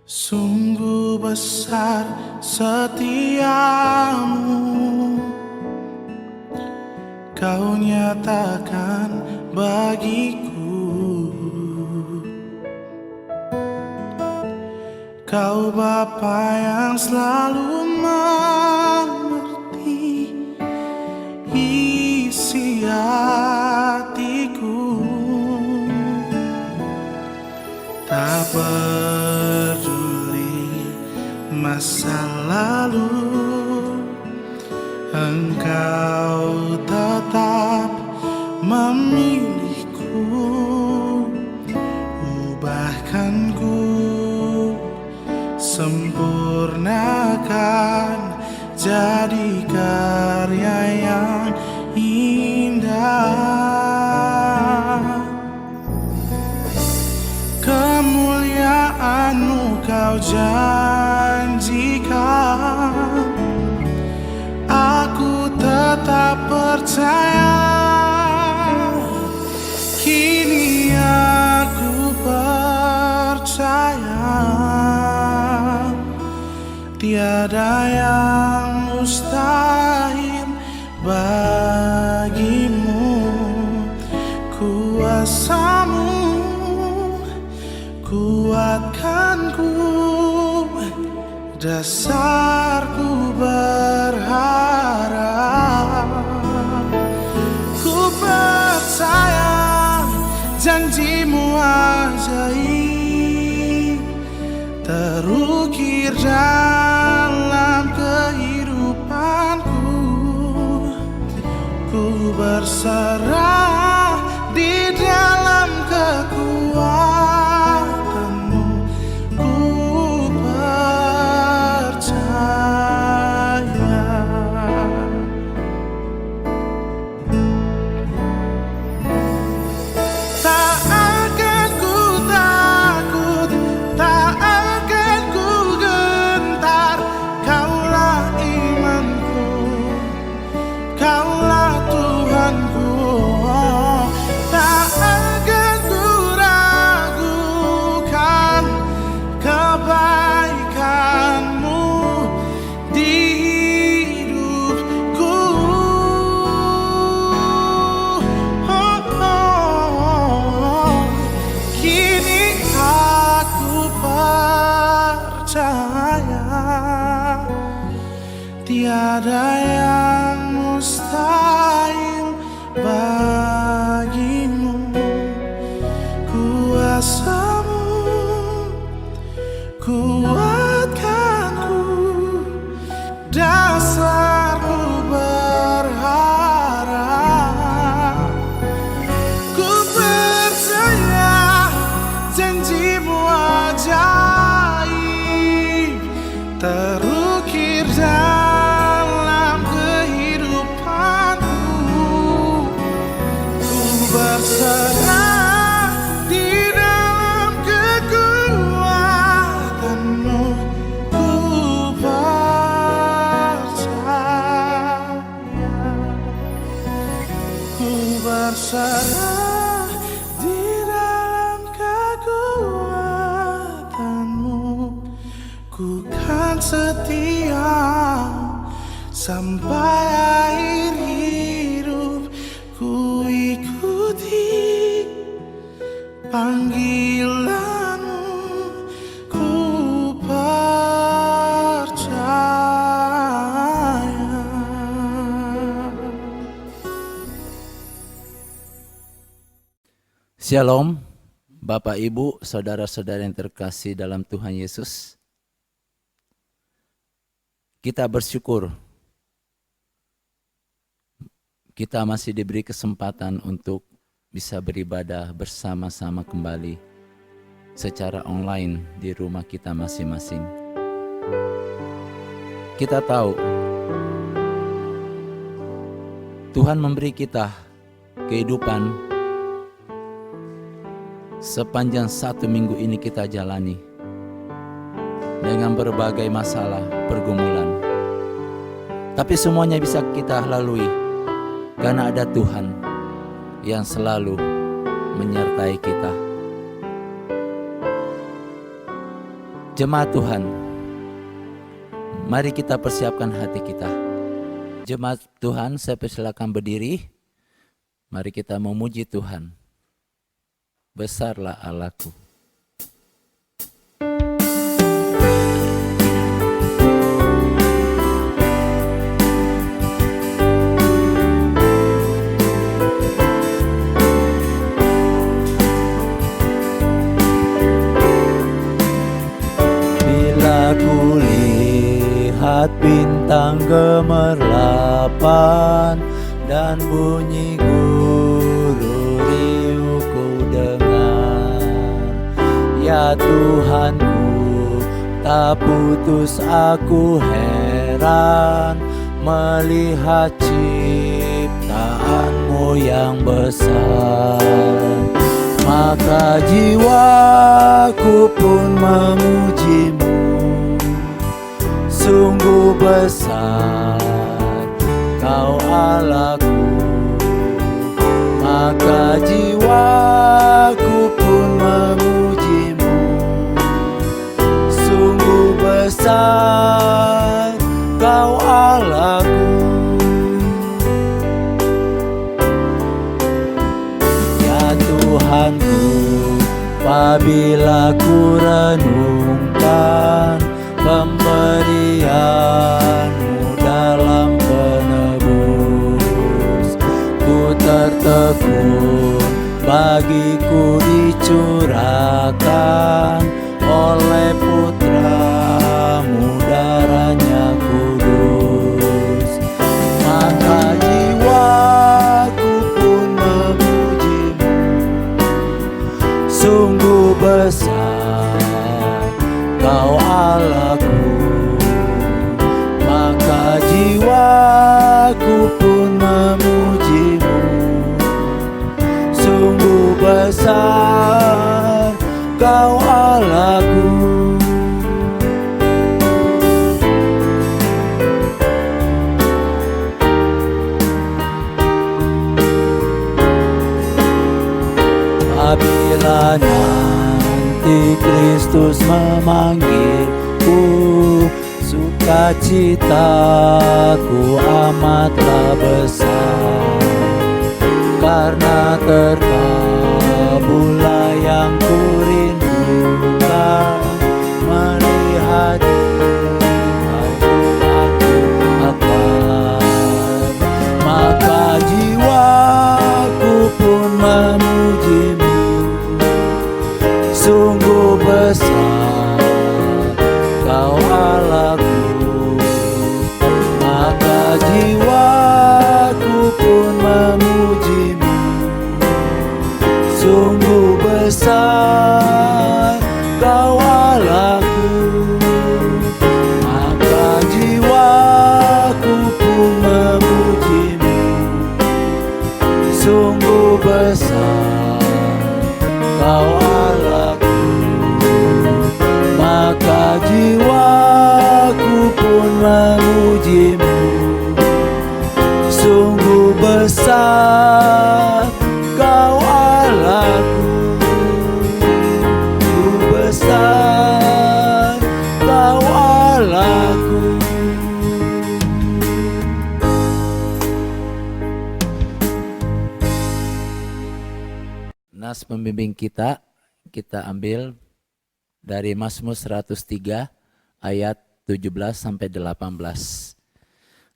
Sungguh besar setiamu, kau nyatakan bagiku. Kau Bapa yang selalu mengerti isi hatiku. Tak peduli masa lalu, Engkau tetap memilihku. Ubahkan ku, sempurnakan jadi karya yang indah. Kemuliaan-Mu Kau janjikan, aku tetap percaya. Kini aku percaya, tiada yang mustahil bagimu. Kuasa-Mu kuatkanku, dasarku berharap. Ku percaya janji-Mu ajaib terukir dalam kehidupanku. Ku berserah di dalam kekuatan-Mu. Ku percaya. Tak akan ku takut, tak akan ku gentar. Kaulah imanku, Kaulah Tuhanku. Tak akan ku ragukan kebaikan-Mu di hidupku. Kini aku percaya, tiada yang mustahil bagimu. Kuasa-Mu kuatkanku, dasarku berharap. Ku percaya janji-Mu ajaib terukir dalam kehidupanku. Ku berserah di dalam kekuatan-Mu. Ku percaya, ku berserah di dalam kekuatan-Mu. Ku kan setia sampai akhir hidup. Ku ikuti panggilan-Mu. Ku percaya. Shalom, Bapak, Ibu, saudara-saudara yang terkasih dalam Tuhan Yesus. Kita bersyukur kita masih diberi kesempatan untuk bisa beribadah bersama-sama kembali secara online di rumah kita masing-masing. Kita tahu Tuhan memberi kita kehidupan sepanjang 1 minggu ini kita jalani dengan berbagai masalah, pergumulan. Tapi semuanya bisa kita lalui karena ada Tuhan yang selalu menyertai kita. Jemaat Tuhan, mari kita persiapkan hati kita. Jemaat Tuhan, saya persilakan berdiri. Mari kita memuji Tuhan. Besarlah Allahku. Lihat bintang gemerlapan dan bunyi guru riuh ku dengar. Ya Tuhanku, tak putus aku heran melihat ciptaanmu yang besar. Maka jiwaku pun memujimu, sungguh besar Kau Allahku. Maka jiwaku pun memujimu, sungguh besar Kau Allahku. Ya Tuhanku, apabila ku renungkan pemberian-Mu dalam penebus, ku tertegun bagiku dicurahkan oleh Putra-Mu, darahnya kudus. Maka jiwaku pun memuji-Mu, sungguh besar Kau Allahku. Maka jiwaku pun memuji-Mu, sungguh besar Kau Allahku. Apabila nanti Kristus memanggilku, sukacitaku amatlah besar, karena terkabullah yang kurindukan, melihat Kau Tuhanku akbar. Maka jiwaku pun memuji-Mu, sungguh besar Kau Allahku. Maka jiwaku pun memuji-Mu, sungguh besar Kau Allahku. Maka jiwaku pun memuji-Mu, sungguh besar Kau Allahku. Maka jiwaku pun memuji-Mu, sungguh besar Kau Allahku. Sungguh besar Kau Allahku. Nas pembimbing kita ambil dari Mazmur 103 ayat 17 sampai 18.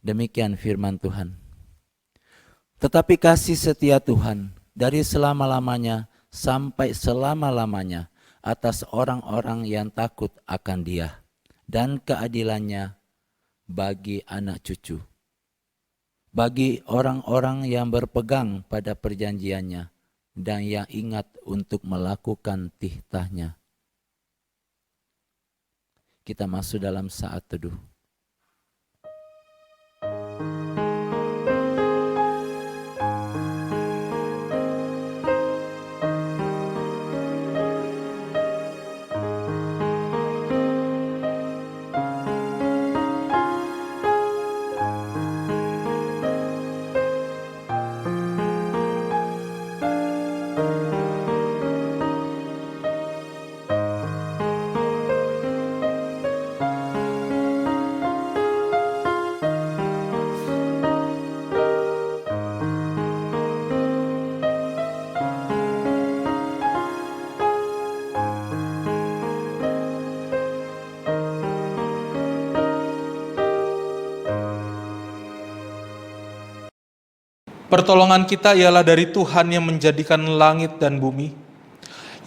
Demikian firman Tuhan. Tetapi kasih setia Tuhan dari selama-lamanya sampai selama-lamanya atas orang-orang yang takut akan Dia, dan keadilannya bagi anak cucu, bagi orang-orang yang berpegang pada perjanjiannya dan yang ingat untuk melakukan titahnya. Kita masuk dalam saat teduh. Pertolongan kita ialah dari Tuhan yang menjadikan langit dan bumi,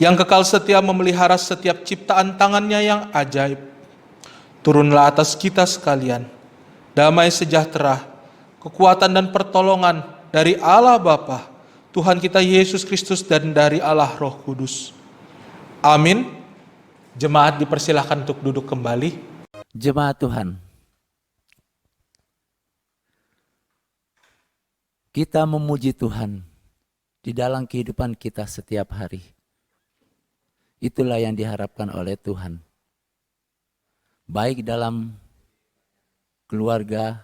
yang kekal setia memelihara setiap ciptaan tangannya yang ajaib. Turunlah atas kita sekalian, damai sejahtera, kekuatan dan pertolongan dari Allah Bapa, Tuhan kita Yesus Kristus, dan dari Allah Roh Kudus. Amin. Jemaat dipersilahkan untuk duduk kembali. Jemaat Tuhan, kita memuji Tuhan di dalam kehidupan kita setiap hari. Itulah yang diharapkan oleh Tuhan. Baik dalam keluarga,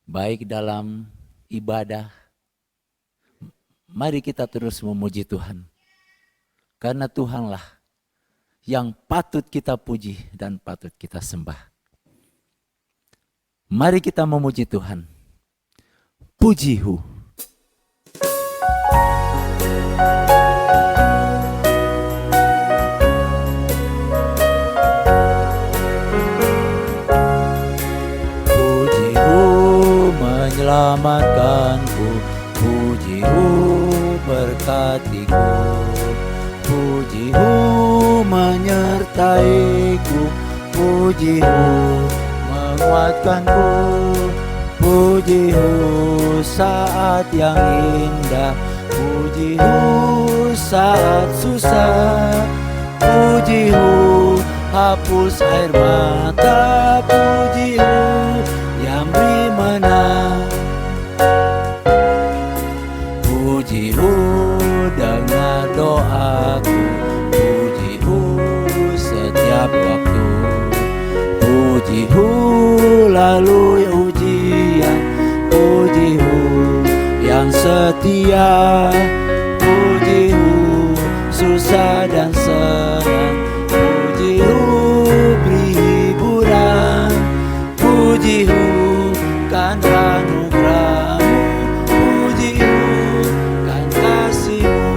baik dalam ibadah. Mari kita terus memuji Tuhan. Karena Tuhanlah yang patut kita puji dan patut kita sembah. Mari kita memuji Tuhan. Pujihu. Pujihu menyelamatkanku, pujihu berkatiku, pujihu menyertaiku, pujihu menguatkanku, pujihu saat yang indah, pujihu saat susah, pujihu hapus air mata, pujihu yang beri menang, pujihu dengar doaku, pujihu setiap waktu, pujihu lalui ujian, pujihu yang setia, pujihu susah dan senang, pujihu beri hiburan, pujihu kan anugerahmu, pujihu kan kasihmu.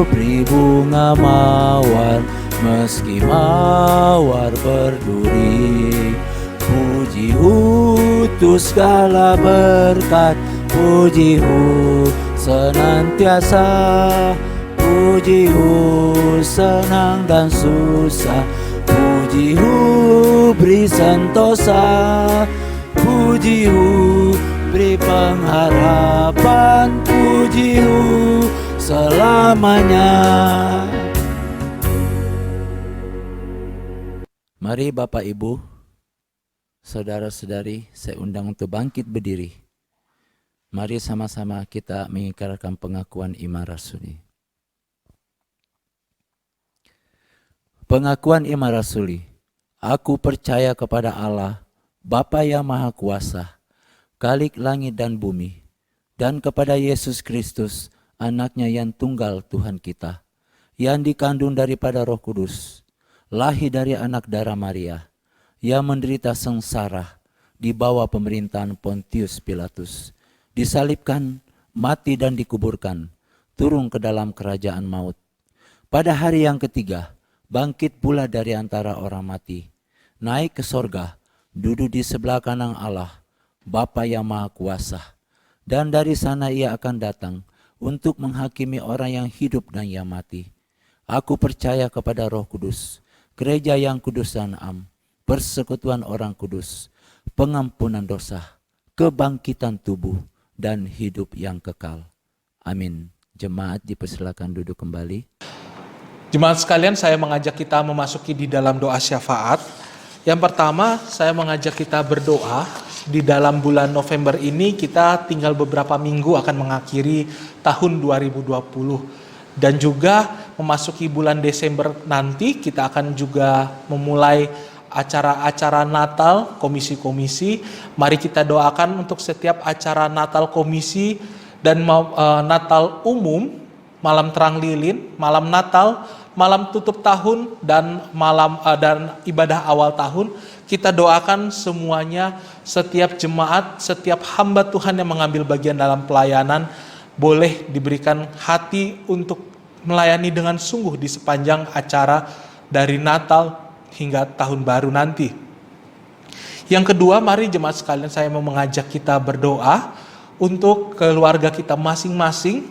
Beri bunga mawar meski mawar berduri, pujihu tuh segala berkat, pujihu senantiasa, pujihu senang dan susah, pujihu beri sentosa, pujihu beri pengharapan, pujihu selamanya. Mari Bapak Ibu, saudara-saudari, saya undang untuk bangkit berdiri. Mari sama-sama kita mengikrarkan pengakuan iman rasuli. Pengakuan iman rasuli. Aku percaya kepada Allah, Bapa yang Maha Kuasa, Khalik langit dan bumi, dan kepada Yesus Kristus, Anaknya yang tunggal Tuhan kita, yang dikandung daripada Roh Kudus, lahir dari anak darah Maria, yang menderita sengsara di bawah pemerintahan Pontius Pilatus, disalibkan, mati dan dikuburkan, turun ke dalam kerajaan maut. Pada hari yang ketiga, bangkit pula dari antara orang mati, naik ke sorga, duduk di sebelah kanan Allah, Bapa yang Maha Kuasa, dan dari sana ia akan datang untuk menghakimi orang yang hidup dan yang mati. Aku percaya kepada Roh Kudus, gereja yang kudus dan am, persekutuan orang kudus, pengampunan dosa, kebangkitan tubuh, dan hidup yang kekal. Amin. Jemaat dipersilakan duduk kembali. Jemaat sekalian, saya mengajak kita memasuki di dalam doa syafaat. Yang pertama, saya mengajak kita berdoa. Di dalam bulan November ini kita tinggal beberapa minggu akan mengakhiri tahun 2020. Dan juga memasuki bulan Desember nanti kita akan juga memulai acara-acara Natal, komisi-komisi. Mari kita doakan untuk setiap acara Natal komisi dan Natal umum, malam terang lilin, malam Natal, malam tutup tahun, dan dan ibadah awal tahun. Kita doakan semuanya, setiap jemaat, setiap hamba Tuhan yang mengambil bagian dalam pelayanan, boleh diberikan hati untuk melayani dengan sungguh di sepanjang acara dari Natal hingga Tahun Baru nanti. Yang kedua, mari jemaat sekalian, saya mau mengajak kita berdoa untuk keluarga kita masing-masing,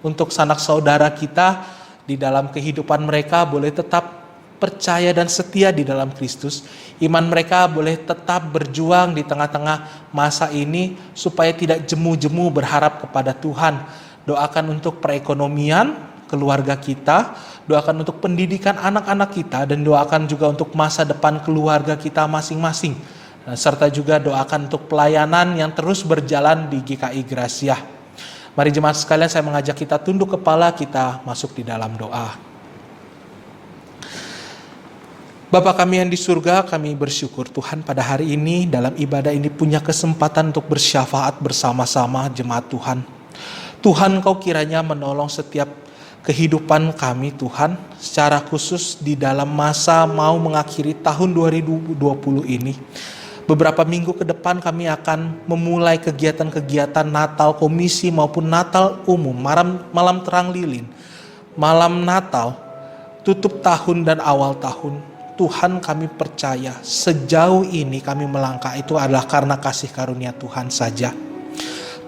untuk sanak saudara kita di dalam kehidupan mereka boleh tetap percaya dan setia di dalam Kristus. Iman mereka boleh tetap berjuang di tengah-tengah masa ini supaya tidak jemu-jemu berharap kepada Tuhan. Doakan untuk perekonomian keluarga kita, doakan untuk pendidikan anak-anak kita, dan doakan juga untuk masa depan keluarga kita masing-masing. Serta juga doakan untuk pelayanan yang terus berjalan di GKI Gracia. Mari jemaat sekalian, saya mengajak kita tunduk kepala, kita masuk di dalam doa. Bapa kami yang di surga, kami bersyukur Tuhan pada hari ini dalam ibadah ini punya kesempatan untuk bersyafaat bersama-sama jemaat Tuhan. Tuhan, Kau kiranya menolong setiap kehidupan kami Tuhan, secara khusus di dalam masa mau mengakhiri tahun 2020 ini. Beberapa minggu ke depan kami akan memulai kegiatan-kegiatan Natal komisi maupun Natal umum, malam terang lilin, malam Natal, tutup tahun dan awal tahun. Tuhan, kami percaya sejauh ini kami melangkah itu adalah karena kasih karunia Tuhan saja.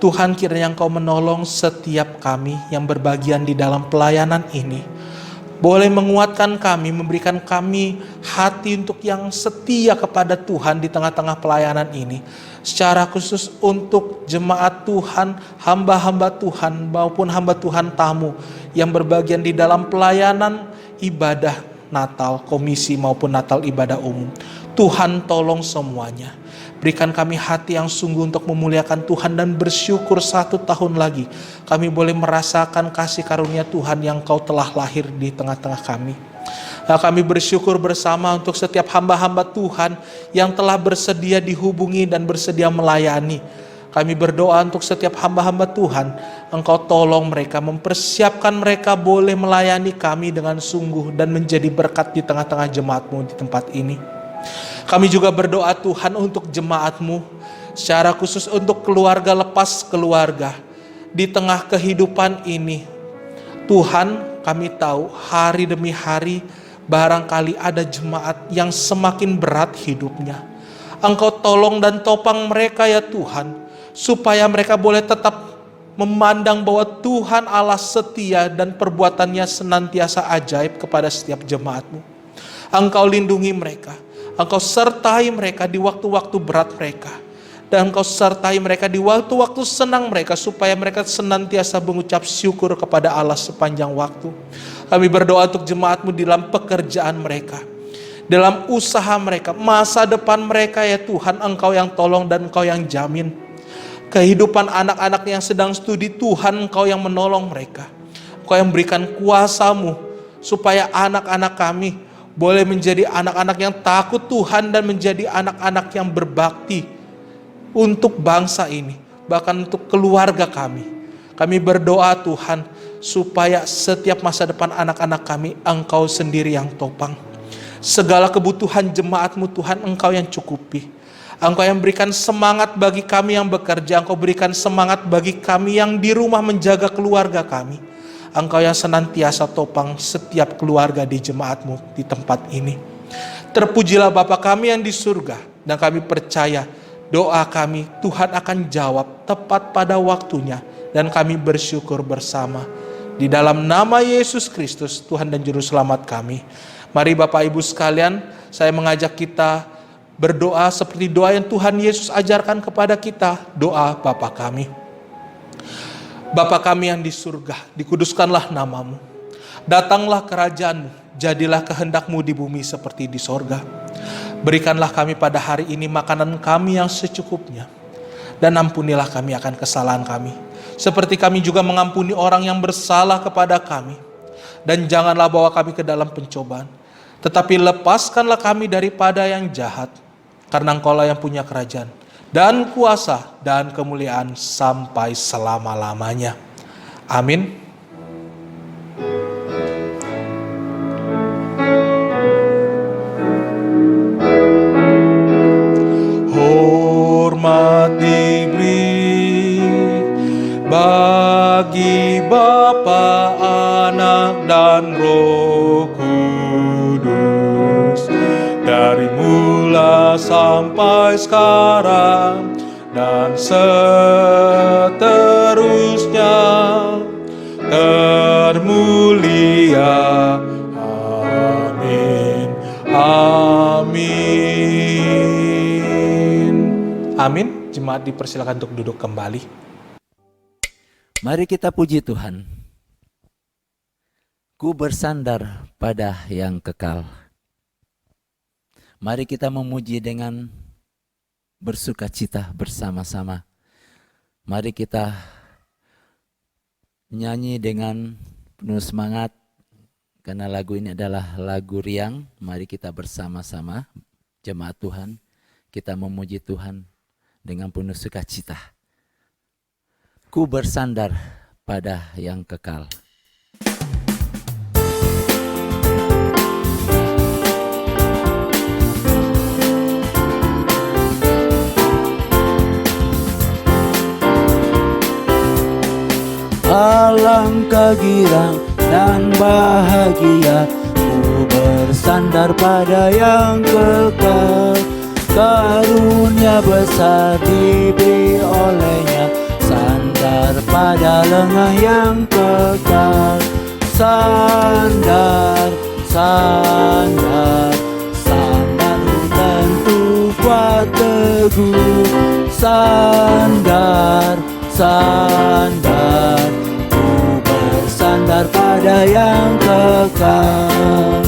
Tuhan, kiranya Engkau menolong setiap kami yang berbagian di dalam pelayanan ini. Boleh menguatkan kami, memberikan kami hati untuk yang setia kepada Tuhan di tengah-tengah pelayanan ini. Secara khusus untuk jemaat Tuhan, hamba-hamba Tuhan maupun hamba Tuhan tamu yang berbagian di dalam pelayanan ibadah Natal komisi maupun Natal ibadah umum. Tuhan, tolong semuanya. Berikan kami hati yang sungguh untuk memuliakan Tuhan dan bersyukur 1 tahun lagi kami boleh merasakan kasih karunia Tuhan yang Kau telah lahir di tengah-tengah kami. Nah, kami bersyukur bersama untuk setiap hamba-hamba Tuhan yang telah bersedia dihubungi dan bersedia melayani. Kami berdoa untuk setiap hamba-hamba Tuhan, Engkau tolong mereka, mempersiapkan mereka boleh melayani kami dengan sungguh dan menjadi berkat di tengah-tengah jemaat-Mu di tempat ini. Kami juga berdoa Tuhan untuk jemaat-Mu, secara khusus untuk keluarga lepas keluarga. Di tengah kehidupan ini, Tuhan, kami tahu hari demi hari barangkali ada jemaat yang semakin berat hidupnya. Engkau tolong dan topang mereka ya Tuhan, supaya mereka boleh tetap memandang bahwa Tuhan Allah setia dan perbuatannya senantiasa ajaib kepada setiap jemaat-Mu. Engkau lindungi mereka, Engkau sertai mereka di waktu-waktu berat mereka, dan Engkau sertai mereka di waktu-waktu senang mereka, supaya mereka senantiasa mengucap syukur kepada Allah sepanjang waktu. Kami berdoa untuk jemaat-Mu dalam pekerjaan mereka, dalam usaha mereka, masa depan mereka ya Tuhan, Engkau yang tolong dan Engkau yang jamin. Kehidupan anak-anak yang sedang studi, Tuhan, Engkau yang menolong mereka. Engkau yang berikan kuasa-Mu supaya anak-anak kami boleh menjadi anak-anak yang takut Tuhan dan menjadi anak-anak yang berbakti untuk bangsa ini, bahkan untuk keluarga kami. Kami berdoa Tuhan, supaya setiap masa depan anak-anak kami Engkau sendiri yang topang. Segala kebutuhan jemaat-Mu Tuhan, Engkau yang cukupi. Engkau yang berikan semangat bagi kami yang bekerja, Engkau berikan semangat bagi kami yang di rumah menjaga keluarga kami. Engkau yang senantiasa topang setiap keluarga di jemaat-Mu di tempat ini. Terpujilah Bapa kami yang di surga, dan kami percaya doa kami Tuhan akan jawab tepat pada waktunya, dan kami bersyukur bersama. Di dalam nama Yesus Kristus, Tuhan dan Juru Selamat kami. Mari Bapak Ibu sekalian, saya mengajak kita berdoa seperti doa yang Tuhan Yesus ajarkan kepada kita, doa Bapa kami. Bapa kami yang di surga, dikuduskanlah nama-Mu. Datanglah kerajaan-Mu, jadilah kehendak-Mu di bumi seperti di sorga. Berikanlah kami pada hari ini makanan kami yang secukupnya. Dan ampunilah kami akan kesalahan kami, seperti kami juga mengampuni orang yang bersalah kepada kami. Dan janganlah bawa kami ke dalam pencobaan, tetapi lepaskanlah kami daripada yang jahat. Karena Engkau-lah yang punya kerajaan dan kuasa dan kemuliaan sampai selama-lamanya. Amin. Hormat diberi bagi sampai sekarang dan seterusnya. Termulia, amin, amin. Amin. Jemaat dipersilakan untuk duduk kembali. Mari kita puji Tuhan. Ku bersandar pada yang kekal. Mari kita memuji dengan bersukacita bersama-sama. Mari kita nyanyi dengan penuh semangat, karena lagu ini adalah lagu riang. Mari kita bersama-sama, jemaat Tuhan, kita memuji Tuhan dengan penuh sukacita. Ku bersandar pada yang kekal. Alangkah girang dan bahagia, ku bersandar pada yang kekal. Karunia besar diberi olehnya, sandar pada lengan yang kekal. Sandar, sandar, sandar tentu kuat teguh. Sandar, sandar, ku bersandar pada yang kekal.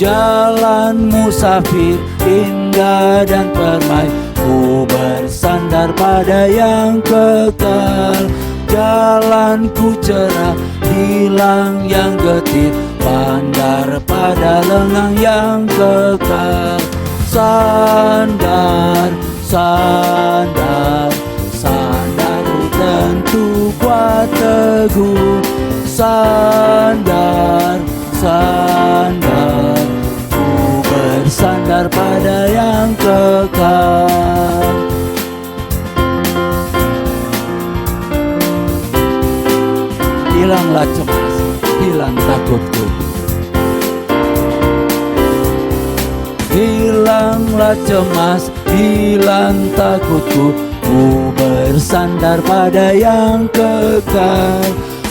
Jalan musafir indah dan permai, ku bersandar pada yang kekal. Jalanku cerah, hilang yang getir, pandar pada lengan yang kekal. Sandar, sandar, sandar tentu kuat teguh. Sandar, sandar, ku bersandar pada yang kekal. Hilanglah cemas, hilang takutku. Hilanglah cemas, hilang takutku. Ku bersandar pada yang kekal.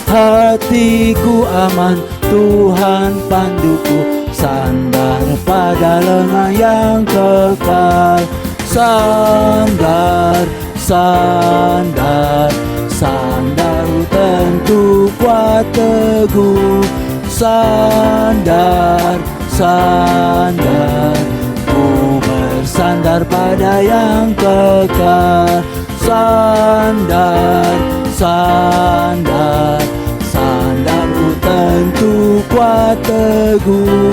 Hatiku aman, Tuhan panduku. Sandar pada lengan yang kekal. Sandar, sandar, sandar tentu kuat teguh. Sandar, sandar, ku bersandar pada yang kekal. Sandar, sandar, sandar tentu kuat teguh.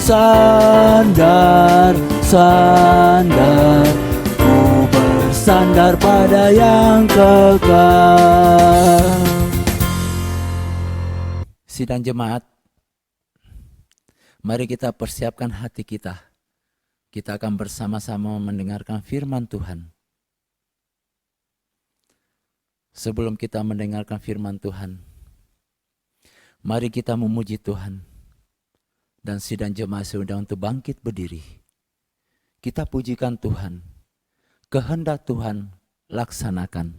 Sandar, sandar, ku bersandar pada yang kekal. Sidang jemaat, mari kita persiapkan hati kita. Kita akan bersama-sama mendengarkan firman Tuhan. Sebelum kita mendengarkan firman Tuhan, mari kita memuji Tuhan. Dan sidang jemaat sudah untuk bangkit berdiri. Kita pujikan Tuhan. Kehendak Tuhan laksanakan.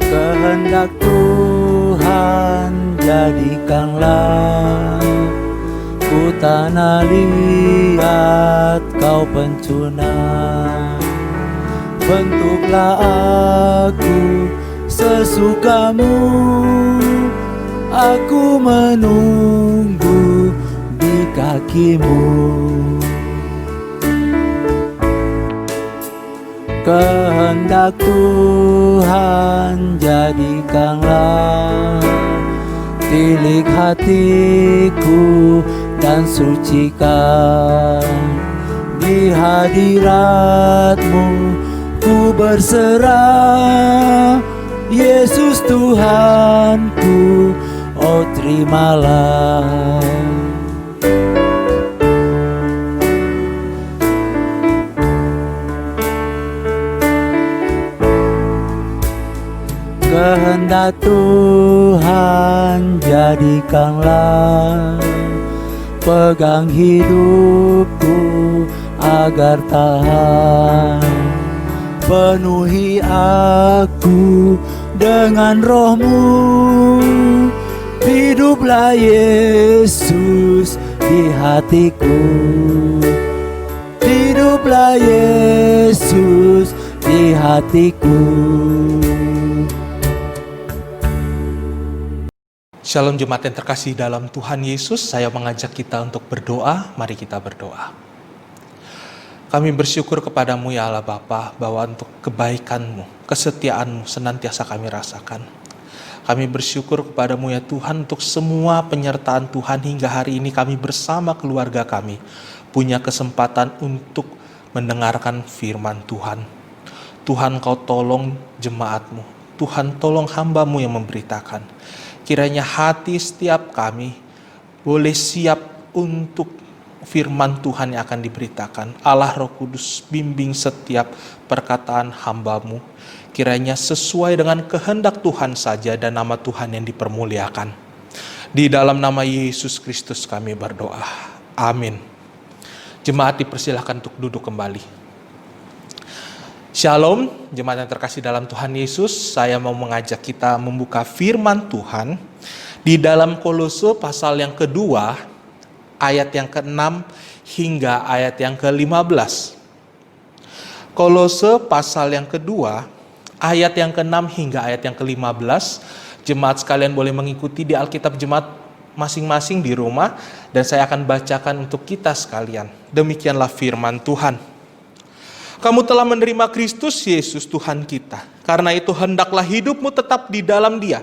Kehendak Tuhan jadikanlah ku tanah liat kau pencunah. Bentuklah aku sesukamu, aku menunggu di kakimu. Kehendak Tuhan jadikanlah tilik hatiku dan sucikan di hadirat-Mu. Ku berserah, Yesus Tuhanku, oh terimalah. kehendak Tuhan jadikanlah, pegang hidupku agar tahan. Penuhi aku dengan roh-Mu, hiduplah Yesus di hatiku. Hiduplah Yesus di hatiku. Shalom jemaat yang terkasih dalam Tuhan Yesus, saya mengajak kita untuk berdoa. Mari kita berdoa. Kami bersyukur kepadamu ya Allah Bapa, bahwa untuk kebaikan-Mu, kesetiaan-Mu senantiasa kami rasakan. Kami bersyukur kepadamu ya Tuhan untuk semua penyertaan Tuhan hingga hari ini kami bersama keluarga kami punya kesempatan untuk mendengarkan firman Tuhan. Tuhan Kau tolong jemaat-Mu, Tuhan tolong hamba-Mu yang memberitakan. Kiranya hati setiap kami boleh siap untuk firman Tuhan yang akan diberitakan. Allah Roh Kudus bimbing setiap perkataan hamba-Mu. Kiranya sesuai dengan kehendak Tuhan saja dan nama Tuhan yang dipermuliakan. Di dalam nama Yesus Kristus kami berdoa. Amin. Jemaat dipersilahkan untuk duduk kembali. Shalom, jemaat yang terkasih dalam Tuhan Yesus. Saya mau mengajak kita membuka firman Tuhan di dalam Kolose pasal yang kedua, ayat yang ke-6 hingga ayat yang ke-15. Kolose pasal yang kedua, ayat yang ke-6 hingga ayat yang ke-15. Jemaat sekalian boleh mengikuti di Alkitab jemaat masing-masing di rumah, dan saya akan bacakan untuk kita sekalian. Demikianlah firman Tuhan. Kamu telah menerima Kristus Yesus Tuhan kita. Karena itu hendaklah hidupmu tetap di dalam Dia.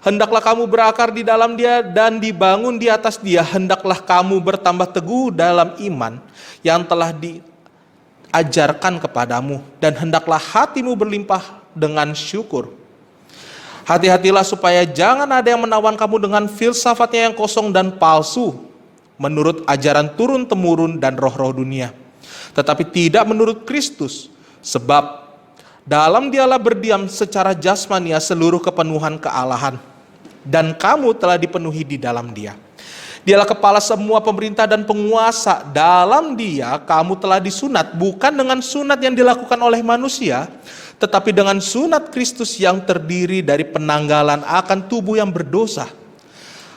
Hendaklah kamu berakar di dalam Dia dan dibangun di atas Dia. Hendaklah kamu bertambah teguh dalam iman yang telah diajarkan kepadamu. Dan hendaklah hatimu berlimpah dengan syukur. Hati-hatilah supaya jangan ada yang menawan kamu dengan filsafatnya yang kosong dan palsu, menurut ajaran turun-temurun dan roh-roh dunia. Tetapi tidak menurut Kristus, sebab dalam Dialah berdiam secara jasmania seluruh kepenuhan kealahan, dan kamu telah dipenuhi di dalam Dia. Dialah kepala semua pemerintah dan penguasa. Dalam Dia kamu telah disunat, bukan dengan sunat yang dilakukan oleh manusia, tetapi dengan sunat Kristus yang terdiri dari penanggalan akan tubuh yang berdosa.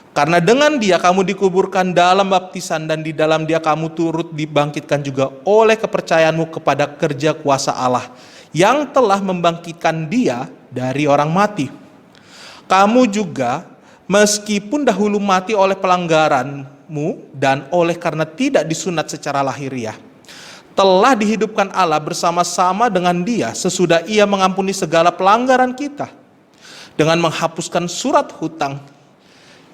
Karena dengan Dia kamu dikuburkan dalam baptisan, dan di dalam Dia kamu turut dibangkitkan juga oleh kepercayaanmu kepada kerja kuasa Allah yang telah membangkitkan Dia dari orang mati. Kamu juga meskipun dahulu mati oleh pelanggaranmu dan oleh karena tidak disunat secara lahiriah, telah dihidupkan Allah bersama-sama dengan Dia sesudah Ia mengampuni segala pelanggaran kita, dengan menghapuskan surat hutang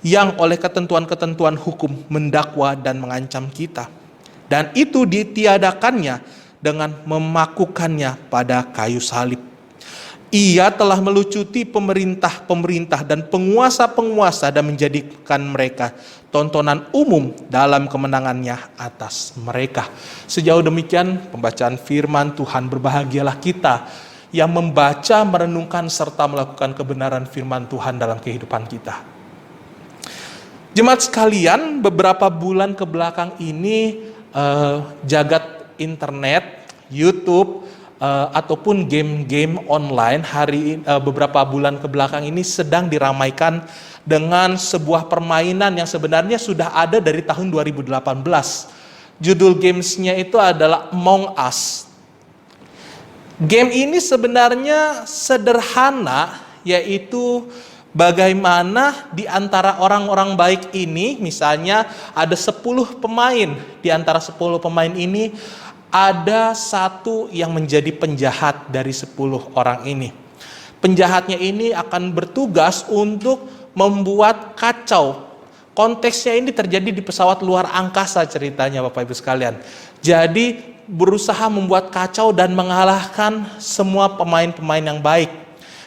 yang oleh ketentuan-ketentuan hukum mendakwa dan mengancam kita. Dan itu ditiadakannya dengan memakukannya pada kayu salib. Ia telah melucuti pemerintah-pemerintah dan penguasa-penguasa dan menjadikan mereka tontonan umum dalam kemenangannya atas mereka. Sejauh demikian pembacaan firman Tuhan. Berbahagialah kita yang membaca, merenungkan, serta melakukan kebenaran firman Tuhan dalam kehidupan kita. Jemaat sekalian, beberapa bulan ke belakang ini jagat internet, YouTube, ataupun game-game online beberapa bulan ke belakang ini sedang diramaikan dengan sebuah permainan yang sebenarnya sudah ada dari tahun 2018. Judul gamesnya itu adalah Among Us. Game ini sebenarnya sederhana, yaitu bagaimana di antara orang-orang baik ini, misalnya ada 10 pemain, di antara 10 pemain ini ada satu yang menjadi penjahat dari 10 orang ini. Penjahatnya ini akan bertugas untuk membuat kacau. Konteksnya ini terjadi di pesawat luar angkasa ceritanya Bapak Ibu sekalian. Jadi berusaha membuat kacau dan mengalahkan semua pemain-pemain yang baik.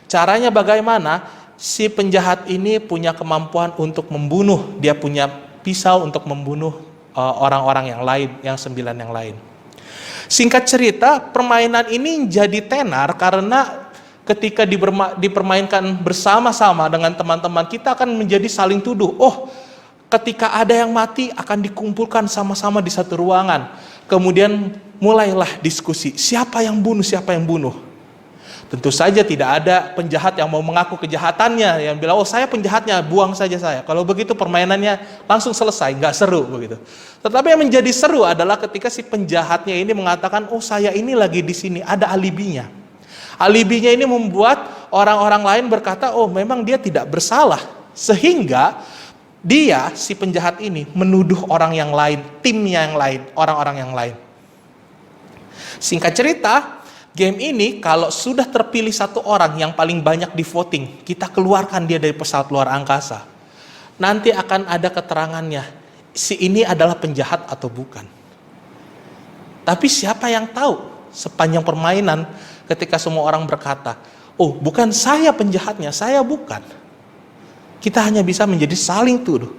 Caranya bagaimana? Si penjahat ini punya kemampuan untuk membunuh. Dia punya pisau untuk membunuh orang-orang yang lain, yang 9 yang lain. Singkat cerita, permainan ini jadi tenar karena ketika dipermainkan bersama-sama dengan teman-teman, kita akan menjadi saling tuduh. Oh, ketika ada yang mati akan dikumpulkan sama-sama di satu ruangan. Kemudian mulailah diskusi, siapa yang bunuh, siapa yang bunuh. Tentu saja tidak ada penjahat yang mau mengaku kejahatannya, yang bilang, oh saya penjahatnya, buang saja saya. Kalau begitu permainannya langsung selesai, nggak seru begitu. Tetapi yang menjadi seru adalah ketika si penjahatnya ini mengatakan, oh saya ini lagi di sini, ada alibinya. Alibinya ini membuat orang-orang lain berkata, oh memang dia tidak bersalah. Sehingga dia, si penjahat ini, menuduh orang yang lain, timnya yang lain, orang-orang yang lain. Singkat cerita, game ini kalau sudah terpilih satu orang yang paling banyak di voting, kita keluarkan dia dari pesawat luar angkasa. Nanti akan ada keterangannya, si ini adalah penjahat atau bukan. Tapi siapa yang tahu sepanjang permainan ketika semua orang berkata, oh bukan saya penjahatnya, saya bukan. Kita hanya bisa menjadi saling tuduh.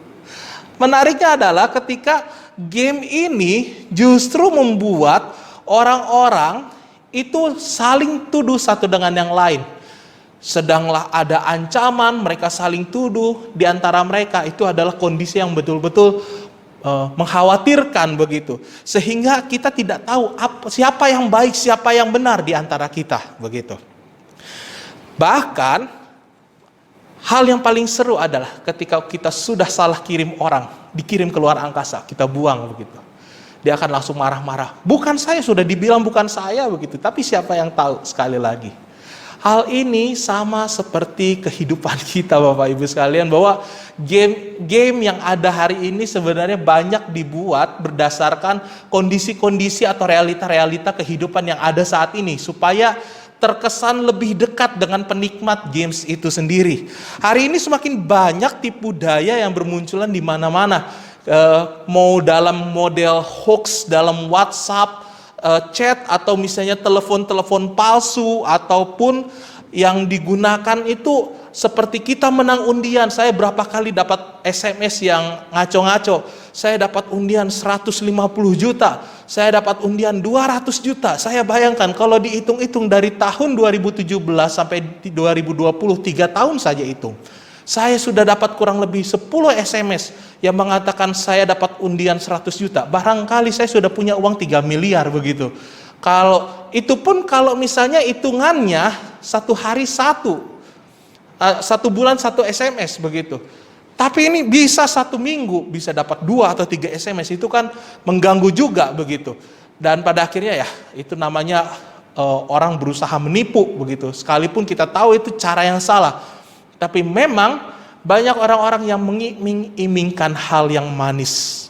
Menariknya adalah ketika game ini justru membuat orang-orang itu saling tuduh satu dengan yang lain. Sedanglah ada ancaman, mereka saling tuduh di antara mereka. Itu adalah kondisi yang betul-betul mengkhawatirkan begitu. Sehingga kita tidak tahu siapa yang baik, siapa yang benar di antara kita begitu. Bahkan hal yang paling seru adalah ketika kita sudah salah kirim orang, dikirim ke luar angkasa, kita buang begitu. Dia akan langsung marah-marah. Bukan saya, sudah dibilang bukan saya begitu. Tapi siapa yang tahu sekali lagi. Hal ini sama seperti kehidupan kita Bapak Ibu sekalian. Bahwa game yang ada hari ini sebenarnya banyak dibuat berdasarkan kondisi-kondisi atau realita-realita kehidupan yang ada saat ini. Supaya terkesan lebih dekat dengan penikmat games itu sendiri. Hari ini semakin banyak tipu daya yang bermunculan di mana-mana. Mau dalam model hoax dalam WhatsApp, chat, atau misalnya telepon-telepon palsu, ataupun yang digunakan itu seperti kita menang undian. Saya berapa kali dapat SMS yang ngaco-ngaco. Saya dapat undian 150 juta, saya dapat undian 200 juta. Saya bayangkan kalau dihitung-hitung dari tahun 2017 sampai 2020, 3 tahun saja hitung. Saya sudah dapat kurang lebih 10 SMS yang mengatakan saya dapat undian 100 juta. Barangkali saya sudah punya uang 3 miliar begitu. Kalau itu pun kalau misalnya hitungannya satu hari satu bulan satu SMS begitu. Tapi ini bisa satu minggu bisa dapat 2 atau 3 SMS, itu kan mengganggu juga begitu. Dan pada akhirnya ya itu namanya orang berusaha menipu begitu. Sekalipun kita tahu itu cara yang salah. Tapi memang banyak orang-orang yang mengiming-imingkan hal yang manis.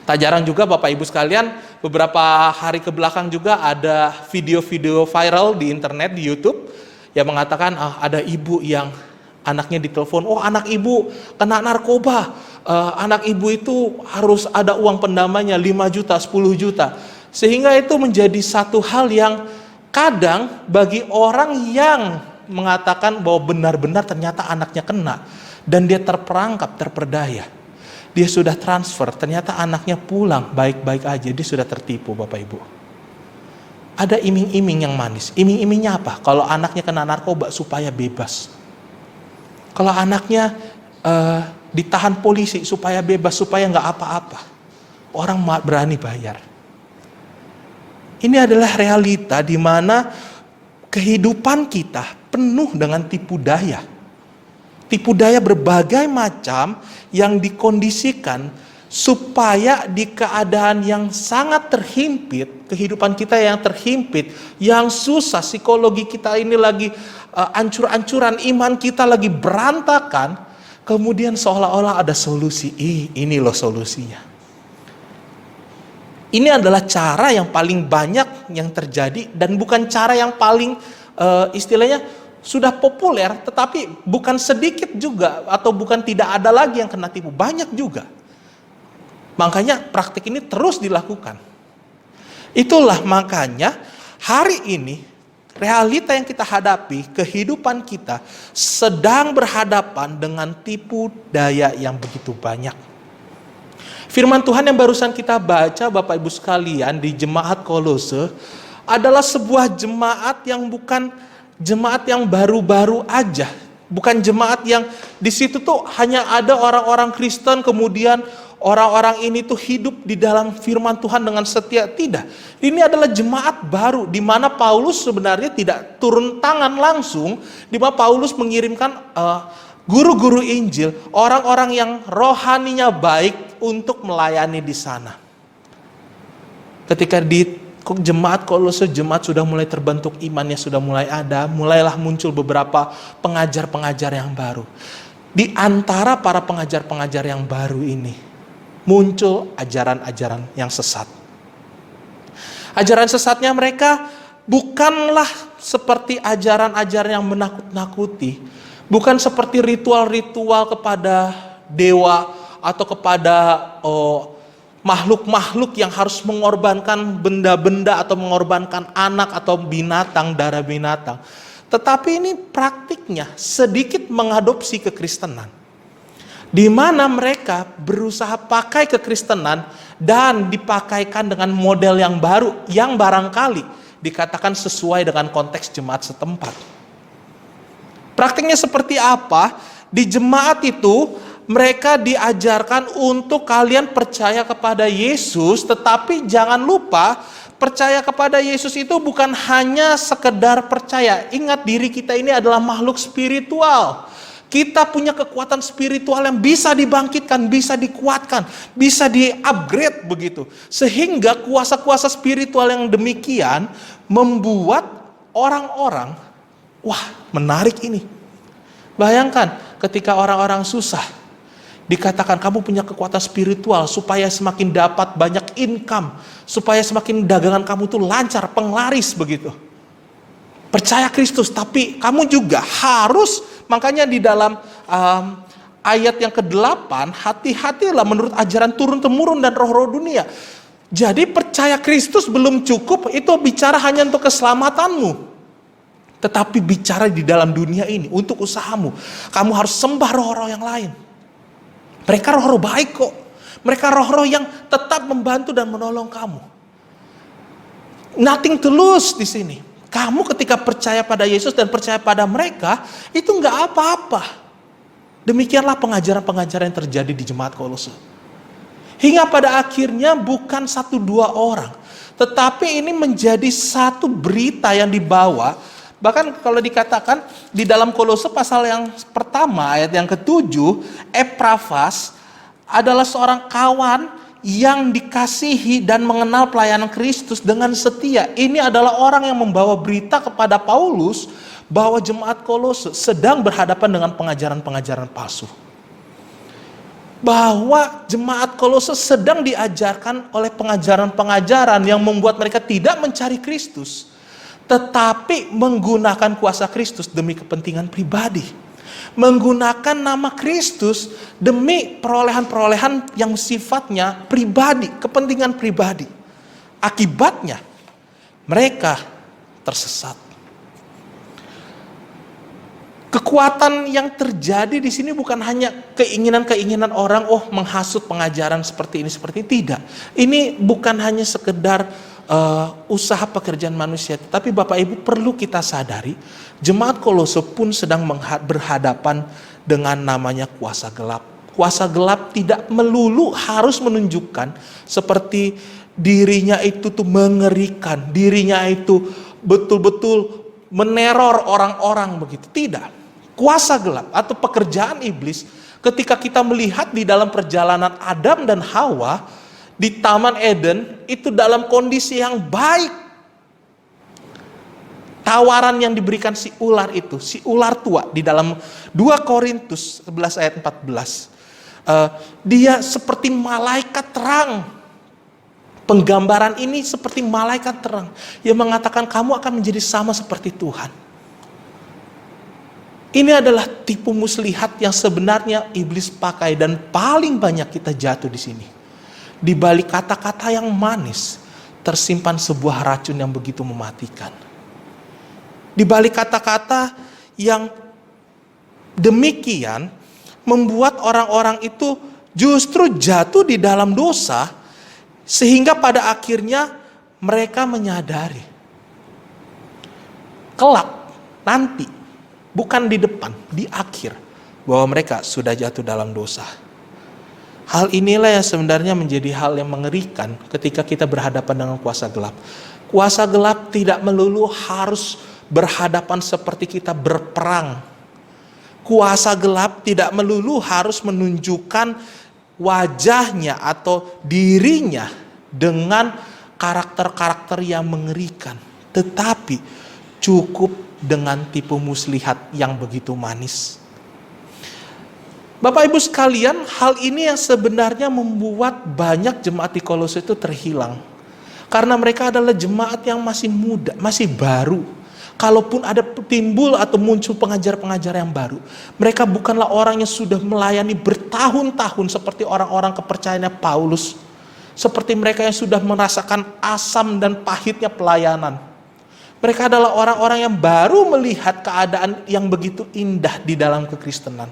Tak jarang juga Bapak Ibu sekalian, beberapa hari ke belakang juga ada video-video viral di internet, di YouTube, yang mengatakan ada ibu yang anaknya ditelepon, oh anak ibu kena narkoba, anak ibu itu harus ada uang pendamanya 5 juta, 10 juta. Sehingga itu menjadi satu hal yang kadang bagi orang yang mengatakan bahwa benar-benar ternyata anaknya kena dan dia terperangkap, terperdaya. Dia sudah transfer, ternyata anaknya pulang baik-baik aja, dia sudah tertipu Bapak Ibu. Ada iming-iming yang manis. Iming-imingnya apa? Kalau anaknya kena narkoba supaya bebas. Kalau anaknya ditahan polisi supaya bebas, supaya nggak apa-apa. Orang berani bayar. Ini adalah realita di mana kehidupan kita penuh dengan tipu daya. Tipu daya berbagai macam yang dikondisikan supaya di keadaan yang sangat terhimpit, kehidupan kita yang terhimpit, yang susah, psikologi kita ini lagi ancur-ancuran, iman kita lagi berantakan, kemudian seolah-olah ada solusi. Ini loh solusinya. Ini adalah cara yang paling banyak yang terjadi dan bukan cara yang paling istilahnya sudah populer, tetapi bukan sedikit juga atau bukan tidak ada lagi yang kena tipu, banyak juga. Makanya praktik ini terus dilakukan. Itulah makanya hari ini realita yang kita hadapi, kehidupan kita sedang berhadapan dengan tipu daya yang begitu banyak. Firman Tuhan yang barusan kita baca Bapak Ibu sekalian di jemaat Kolose adalah sebuah jemaat yang bukan jemaat yang baru-baru aja. Bukan jemaat yang di situ tuh hanya ada orang-orang Kristen, kemudian orang-orang ini tuh hidup di dalam firman Tuhan dengan setia. Tidak. Ini adalah jemaat baru di mana Paulus sebenarnya tidak turun tangan langsung, di mana Paulus mengirimkan guru-guru Injil, orang-orang yang rohaninya baik untuk melayani di sana. Ketika di jemaat Kolose, jemaat sudah mulai terbentuk, imannya sudah mulai ada, mulailah muncul beberapa pengajar-pengajar yang baru. Di antara para pengajar-pengajar yang baru ini, muncul ajaran-ajaran yang sesat. Ajaran sesatnya mereka bukanlah seperti ajaran-ajaran yang menakut-nakuti, bukan seperti ritual-ritual kepada dewa atau kepada makhluk-makhluk yang harus mengorbankan benda-benda atau mengorbankan anak atau binatang, darah binatang. Tetapi ini praktiknya sedikit mengadopsi kekristenan, di mana mereka berusaha pakai kekristenan dan dipakaikan dengan model yang baru, yang barangkali dikatakan sesuai dengan konteks jemaat setempat. Praktiknya seperti apa? Di jemaat itu mereka diajarkan untuk kalian percaya kepada Yesus, tetapi jangan lupa percaya kepada Yesus itu bukan hanya sekedar percaya. Ingat, diri kita ini adalah makhluk spiritual. Kita punya kekuatan spiritual yang bisa dibangkitkan, bisa dikuatkan, bisa di-upgrade begitu. Sehingga kuasa-kuasa spiritual yang demikian membuat orang-orang, wah menarik ini. Bayangkan ketika orang-orang susah, dikatakan kamu punya kekuatan spiritual supaya semakin dapat banyak income, supaya semakin dagangan kamu tuh lancar, penglaris begitu. Percaya Kristus, tapi kamu juga harus, makanya di dalam ayat yang ke-8, hati-hatilah menurut ajaran turun-temurun dan roh-roh dunia. Jadi percaya Kristus belum cukup, itu bicara hanya untuk keselamatanmu. Tetapi bicara di dalam dunia ini, untuk usahamu, kamu harus sembah roh-roh yang lain. Mereka roh-roh baik kok. Mereka roh-roh yang tetap membantu dan menolong kamu. Nothing to lose di sini. Kamu ketika percaya pada Yesus dan percaya pada mereka, itu nggak apa-apa. Demikianlah pengajaran-pengajaran yang terjadi di jemaat Kolose. Hingga pada akhirnya bukan 1-2 orang, tetapi ini menjadi satu berita yang dibawa. Bahkan kalau dikatakan di dalam Kolose pasal yang pertama ayat yang ke-7, Epaphras adalah seorang kawan yang dikasihi dan mengenal pelayanan Kristus dengan setia. Ini adalah orang yang membawa berita kepada Paulus bahwa jemaat Kolose sedang berhadapan dengan pengajaran-pengajaran palsu. Bahwa jemaat Kolose sedang diajarkan oleh pengajaran-pengajaran yang membuat mereka tidak mencari Kristus, tetapi menggunakan kuasa Kristus demi kepentingan pribadi. Menggunakan nama Kristus demi perolehan-perolehan yang sifatnya pribadi, kepentingan pribadi. Akibatnya mereka tersesat. Kekuatan yang terjadi di sini bukan hanya keinginan-keinginan orang, menghasut pengajaran seperti ini, tidak. Ini bukan hanya sekedar usaha pekerjaan manusia, tapi Bapak Ibu perlu kita sadari, jemaat Kolose pun sedang berhadapan dengan namanya kuasa gelap. Kuasa gelap tidak melulu harus menunjukkan seperti dirinya itu tuh mengerikan, dirinya itu betul-betul meneror orang-orang begitu. Tidak. Kuasa gelap atau pekerjaan iblis ketika kita melihat di dalam perjalanan Adam dan Hawa di Taman Eden itu dalam kondisi yang baik. Tawaran yang diberikan si ular itu, si ular tua di dalam 2 Korintus 11 ayat 14. Dia seperti malaikat terang. Penggambaran ini seperti malaikat terang yang mengatakan kamu akan menjadi sama seperti Tuhan. Ini adalah tipu muslihat yang sebenarnya iblis pakai dan paling banyak kita jatuh di sini. Di balik kata-kata yang manis tersimpan sebuah racun yang begitu mematikan. Di balik kata-kata yang demikian membuat orang-orang itu justru jatuh di dalam dosa, sehingga pada akhirnya mereka menyadari kelak nanti, bukan di depan, di akhir, bahwa mereka sudah jatuh dalam dosa. Hal inilah yang sebenarnya menjadi hal yang mengerikan ketika kita berhadapan dengan kuasa gelap. Kuasa gelap tidak melulu harus berhadapan seperti kita berperang. Kuasa gelap tidak melulu harus menunjukkan wajahnya atau dirinya dengan karakter-karakter yang mengerikan. Tetapi cukup dengan tipu muslihat yang begitu manis. Bapak Ibu sekalian, hal ini yang sebenarnya membuat banyak jemaat di Kolose itu terhilang. Karena mereka adalah jemaat yang masih muda, masih baru. Kalaupun ada timbul atau muncul pengajar-pengajar yang baru, mereka bukanlah orang yang sudah melayani bertahun-tahun seperti orang-orang kepercayaannya Paulus. Seperti mereka yang sudah merasakan asam dan pahitnya pelayanan. Mereka adalah orang-orang yang baru melihat keadaan yang begitu indah di dalam kekristenan.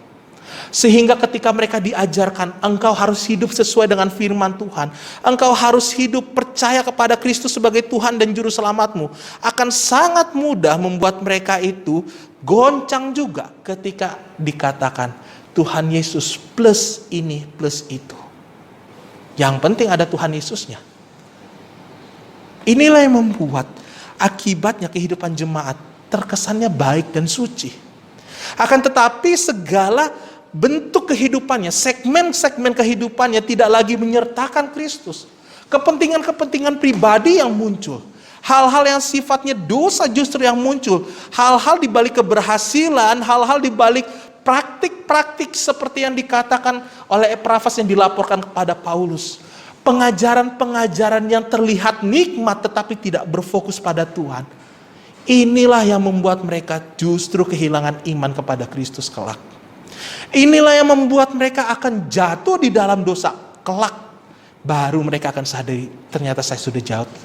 Sehingga ketika mereka diajarkan, engkau harus hidup sesuai dengan firman Tuhan, engkau harus hidup percaya kepada Kristus sebagai Tuhan dan Juru Selamatmu, akan sangat mudah membuat mereka itu goncang juga ketika dikatakan Tuhan Yesus plus ini plus itu. Yang penting ada Tuhan Yesusnya. Inilah yang membuat akibatnya kehidupan jemaat terkesannya baik dan suci. Akan tetapi segala bentuk kehidupannya, segmen-segmen kehidupannya tidak lagi menyertakan Kristus. Kepentingan-kepentingan pribadi yang muncul, hal-hal yang sifatnya dosa justru yang muncul, hal-hal di balik keberhasilan, hal-hal di balik praktik-praktik seperti yang dikatakan oleh Epafras yang dilaporkan kepada Paulus. Pengajaran-pengajaran yang terlihat nikmat tetapi tidak berfokus pada Tuhan. Inilah yang membuat mereka justru kehilangan iman kepada Kristus kelak. Inilah yang membuat mereka akan jatuh di dalam dosa kelak. Baru mereka akan sadari, ternyata saya sudah jatuh.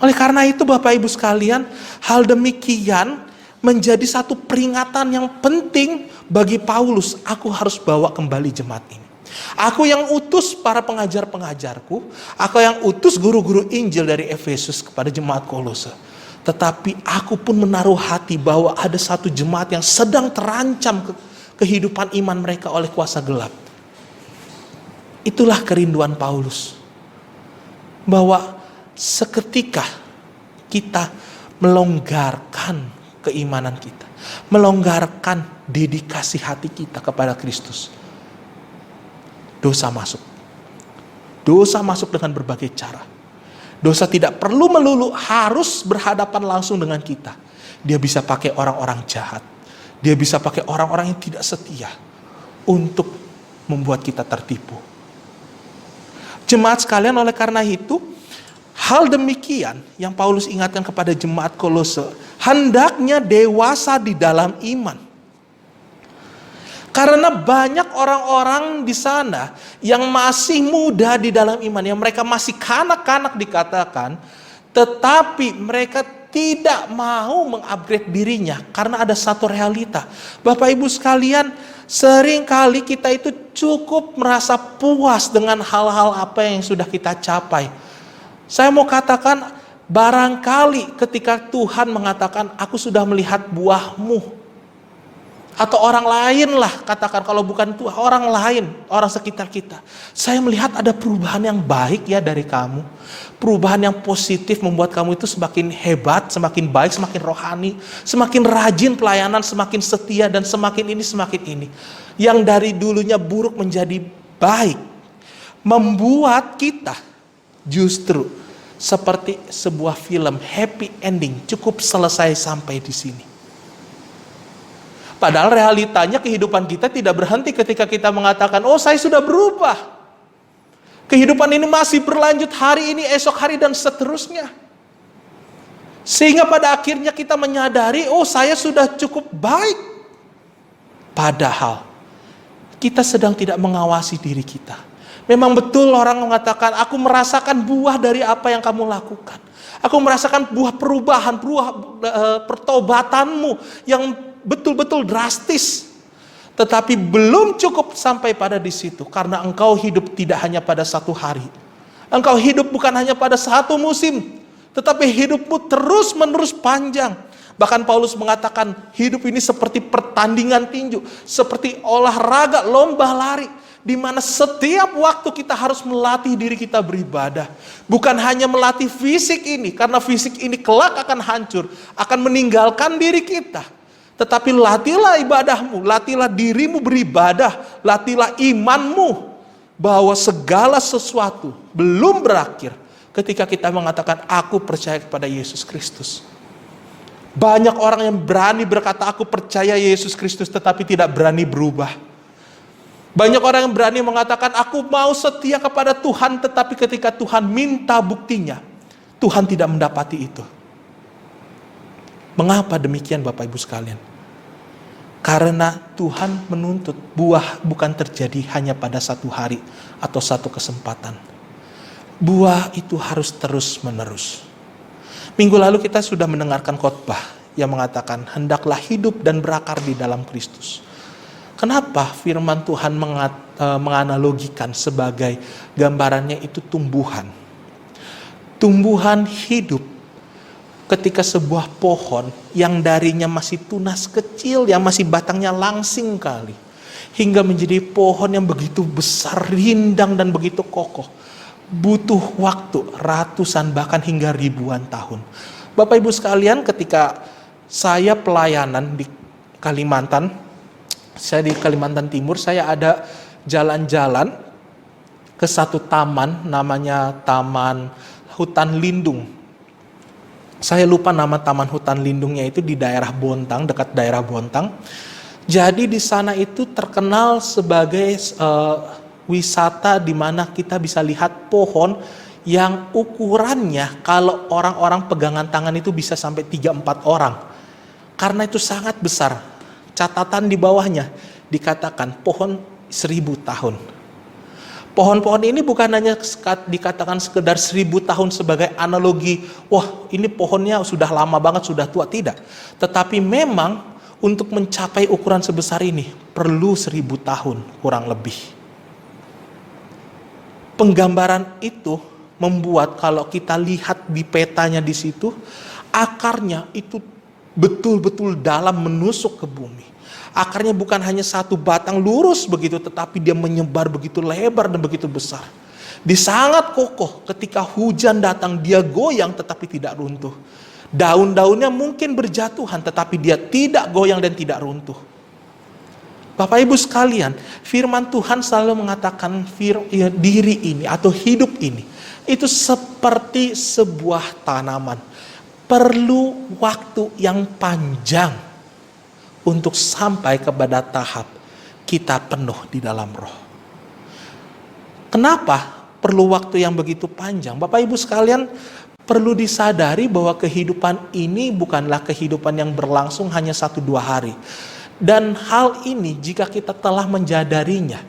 Oleh karena itu Bapak Ibu sekalian, hal demikian menjadi satu peringatan yang penting bagi Paulus. Aku harus bawa kembali jemaat ini. Aku yang utus para pengajar-pengajarku, aku yang utus guru-guru Injil dari Efesus kepada jemaat Kolose. Tetapi aku pun menaruh hati bahwa ada satu jemaat yang sedang terancam kehidupan iman mereka oleh kuasa gelap. Itulah kerinduan Paulus. Bahwa seketika kita melonggarkan keimanan kita, melonggarkan dedikasi hati kita kepada Kristus, dosa masuk. Dosa masuk dengan berbagai cara. Dosa tidak perlu melulu harus berhadapan langsung dengan kita. Dia bisa pakai orang-orang jahat. Dia bisa pakai orang-orang yang tidak setia untuk membuat kita tertipu. Jemaat sekalian, oleh karena itu, hal demikian yang Paulus ingatkan kepada jemaat Kolose, hendaknya dewasa di dalam iman. Karena banyak orang-orang di sana yang masih muda di dalam iman, yang mereka masih kanak-kanak dikatakan, tetapi mereka tidak mau mengupgrade dirinya karena ada satu realita. Bapak Ibu sekalian, seringkali kita itu cukup merasa puas dengan hal-hal apa yang sudah kita capai. Saya mau katakan, barangkali ketika Tuhan mengatakan, aku sudah melihat buahmu, atau orang lain lah, katakan kalau bukan Tuhan, orang lain, orang sekitar kita. Saya melihat ada perubahan yang baik ya dari kamu. Perubahan yang positif membuat kamu itu semakin hebat, semakin baik, semakin rohani, semakin rajin pelayanan, semakin setia, dan semakin ini. Yang dari dulunya buruk menjadi baik. Membuat kita justru seperti sebuah film happy ending, cukup selesai sampai di sini. Padahal realitanya kehidupan kita tidak berhenti ketika kita mengatakan, oh saya sudah berubah. Kehidupan ini masih berlanjut hari ini, esok hari, dan seterusnya. Sehingga pada akhirnya kita menyadari, oh saya sudah cukup baik. Padahal kita sedang tidak mengawasi diri kita. Memang betul orang mengatakan, aku merasakan buah dari apa yang kamu lakukan. Aku merasakan buah perubahan, buah pertobatanmu yang betul-betul drastis. Tetapi belum cukup sampai pada di situ, karena engkau hidup tidak hanya pada satu hari. Engkau hidup bukan hanya pada satu musim, tetapi hidupmu terus-menerus panjang. Bahkan Paulus mengatakan hidup ini seperti pertandingan tinju, seperti olahraga lomba lari, di mana setiap waktu kita harus melatih diri kita beribadah. Bukan hanya melatih fisik ini, karena fisik ini kelak akan hancur, akan meninggalkan diri kita. Tetapi latihlah ibadahmu, latihlah dirimu beribadah, latihlah imanmu, bahwa segala sesuatu belum berakhir ketika kita mengatakan aku percaya kepada Yesus Kristus. Banyak orang yang berani berkata aku percaya Yesus Kristus tetapi tidak berani berubah. Banyak orang yang berani mengatakan aku mau setia kepada Tuhan, tetapi ketika Tuhan minta buktinya, Tuhan tidak mendapati itu. Mengapa demikian Bapak Ibu sekalian? Karena Tuhan menuntut buah bukan terjadi hanya pada satu hari atau satu kesempatan. Buah itu harus terus menerus. Minggu lalu kita sudah mendengarkan khotbah yang mengatakan hendaklah hidup dan berakar di dalam Kristus. Kenapa firman Tuhan menganalogikan sebagai gambarannya itu tumbuhan? Tumbuhan hidup ketika sebuah pohon yang darinya masih tunas kecil, yang masih batangnya langsing kali, hingga menjadi pohon yang begitu besar, rindang dan begitu kokoh. Butuh waktu ratusan bahkan hingga ribuan tahun. Bapak Ibu sekalian, ketika saya pelayanan di Kalimantan, saya di Kalimantan Timur, saya ada jalan-jalan ke satu taman, namanya Taman Hutan Lindung. Saya lupa nama Taman Hutan Lindungnya itu di daerah Bontang, dekat daerah Bontang. Jadi di sana itu terkenal sebagai wisata di mana kita bisa lihat pohon yang ukurannya kalau orang-orang pegangan tangan itu bisa sampai 3-4 orang. Karena itu sangat besar. Catatan di bawahnya dikatakan pohon 1000 tahun. Pohon-pohon ini bukan hanya dikatakan sekedar 1000 tahun sebagai analogi, wah ini pohonnya sudah lama banget, sudah tua, tidak. Tetapi memang untuk mencapai ukuran sebesar ini perlu 1000 tahun kurang lebih. Penggambaran itu membuat kalau kita lihat di petanya di situ, akarnya itu betul-betul dalam menusuk ke bumi. Akarnya bukan hanya satu batang lurus begitu, tetapi dia menyebar begitu lebar dan begitu besar. Dia sangat kokoh, ketika hujan datang dia goyang tetapi tidak runtuh. Daun-daunnya mungkin berjatuhan tetapi dia tidak goyang dan tidak runtuh. Bapak Ibu sekalian, firman Tuhan selalu mengatakan diri ini atau hidup ini itu seperti sebuah tanaman. Perlu waktu yang panjang untuk sampai kepada tahap kita penuh di dalam roh. Kenapa perlu waktu yang begitu panjang? Bapak Ibu sekalian, perlu disadari bahwa kehidupan ini bukanlah kehidupan yang berlangsung hanya 1-2 hari. Dan hal ini jika kita telah menjadarinya,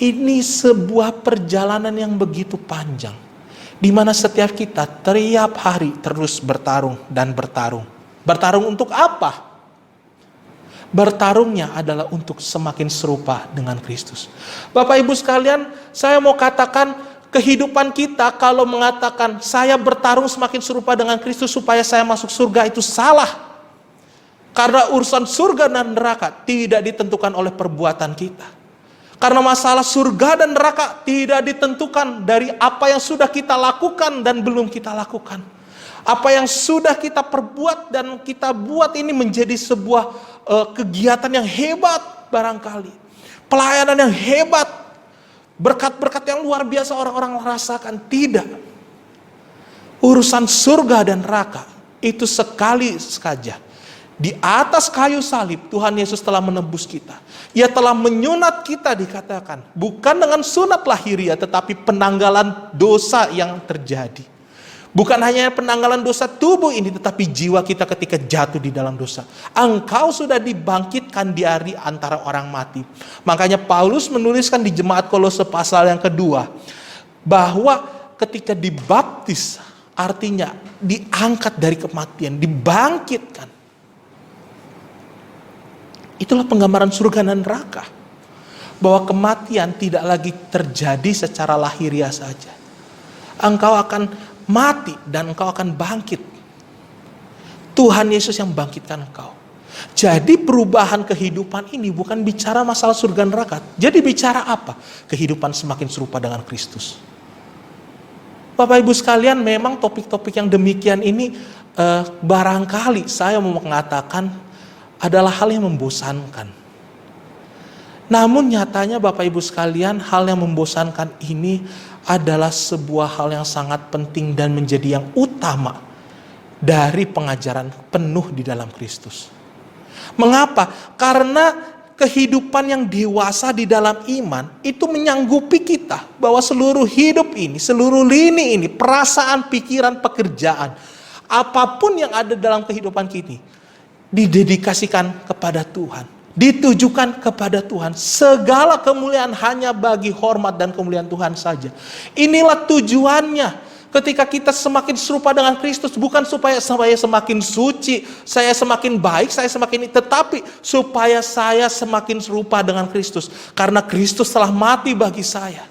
ini sebuah perjalanan yang begitu panjang, di mana setiap kita tiap hari terus bertarung dan bertarung. Bertarung untuk apa? Bertarungnya adalah untuk semakin serupa dengan Kristus. Bapak Ibu sekalian, saya mau katakan kehidupan kita kalau mengatakan saya bertarung semakin serupa dengan Kristus supaya saya masuk surga, itu salah. Karena urusan surga dan neraka tidak ditentukan oleh perbuatan kita. Karena masalah surga dan neraka tidak ditentukan dari apa yang sudah kita lakukan dan belum kita lakukan. Apa yang sudah kita perbuat dan kita buat ini menjadi sebuah kegiatan yang hebat barangkali. Pelayanan yang hebat. Berkat-berkat yang luar biasa orang-orang rasakan. Tidak. Urusan surga dan neraka itu sekali saja. Di atas kayu salib Tuhan Yesus telah menebus kita. Ia telah menyunat kita, dikatakan. Bukan dengan sunat lahiriah, tetapi penanggalan dosa yang terjadi. Bukan hanya penanggalan dosa tubuh ini, tetapi jiwa kita ketika jatuh di dalam dosa. Engkau sudah dibangkitkan dari antara orang mati. Makanya Paulus menuliskan di Jemaat Kolose pasal yang kedua, bahwa ketika dibaptis, artinya diangkat dari kematian, dibangkitkan. Itulah penggambaran surga dan neraka. Bahwa kematian tidak lagi terjadi secara lahiriah saja. Engkau akan mati dan engkau akan bangkit. Tuhan Yesus yang bangkitkan engkau. Jadi perubahan kehidupan ini bukan bicara masalah surga neraka. Jadi bicara apa? Kehidupan semakin serupa dengan Kristus. Bapak Ibu sekalian, memang topik-topik yang demikian ini barangkali saya mau mengatakan adalah hal yang membosankan. Namun nyatanya Bapak Ibu sekalian, hal yang membosankan ini adalah sebuah hal yang sangat penting dan menjadi yang utama dari pengajaran penuh di dalam Kristus. Mengapa? Karena kehidupan yang dewasa di dalam iman itu menyanggupi kita bahwa seluruh hidup ini, seluruh lini ini, perasaan, pikiran, pekerjaan, apapun yang ada dalam kehidupan kita didedikasikan kepada Tuhan, ditujukan kepada Tuhan. Segala kemuliaan hanya bagi hormat dan kemuliaan Tuhan saja. Inilah tujuannya. Ketika kita semakin serupa dengan Kristus, bukan supaya saya semakin suci, saya semakin baik, saya semakin ini, tetapi supaya saya semakin serupa dengan Kristus. Karena Kristus telah mati bagi saya.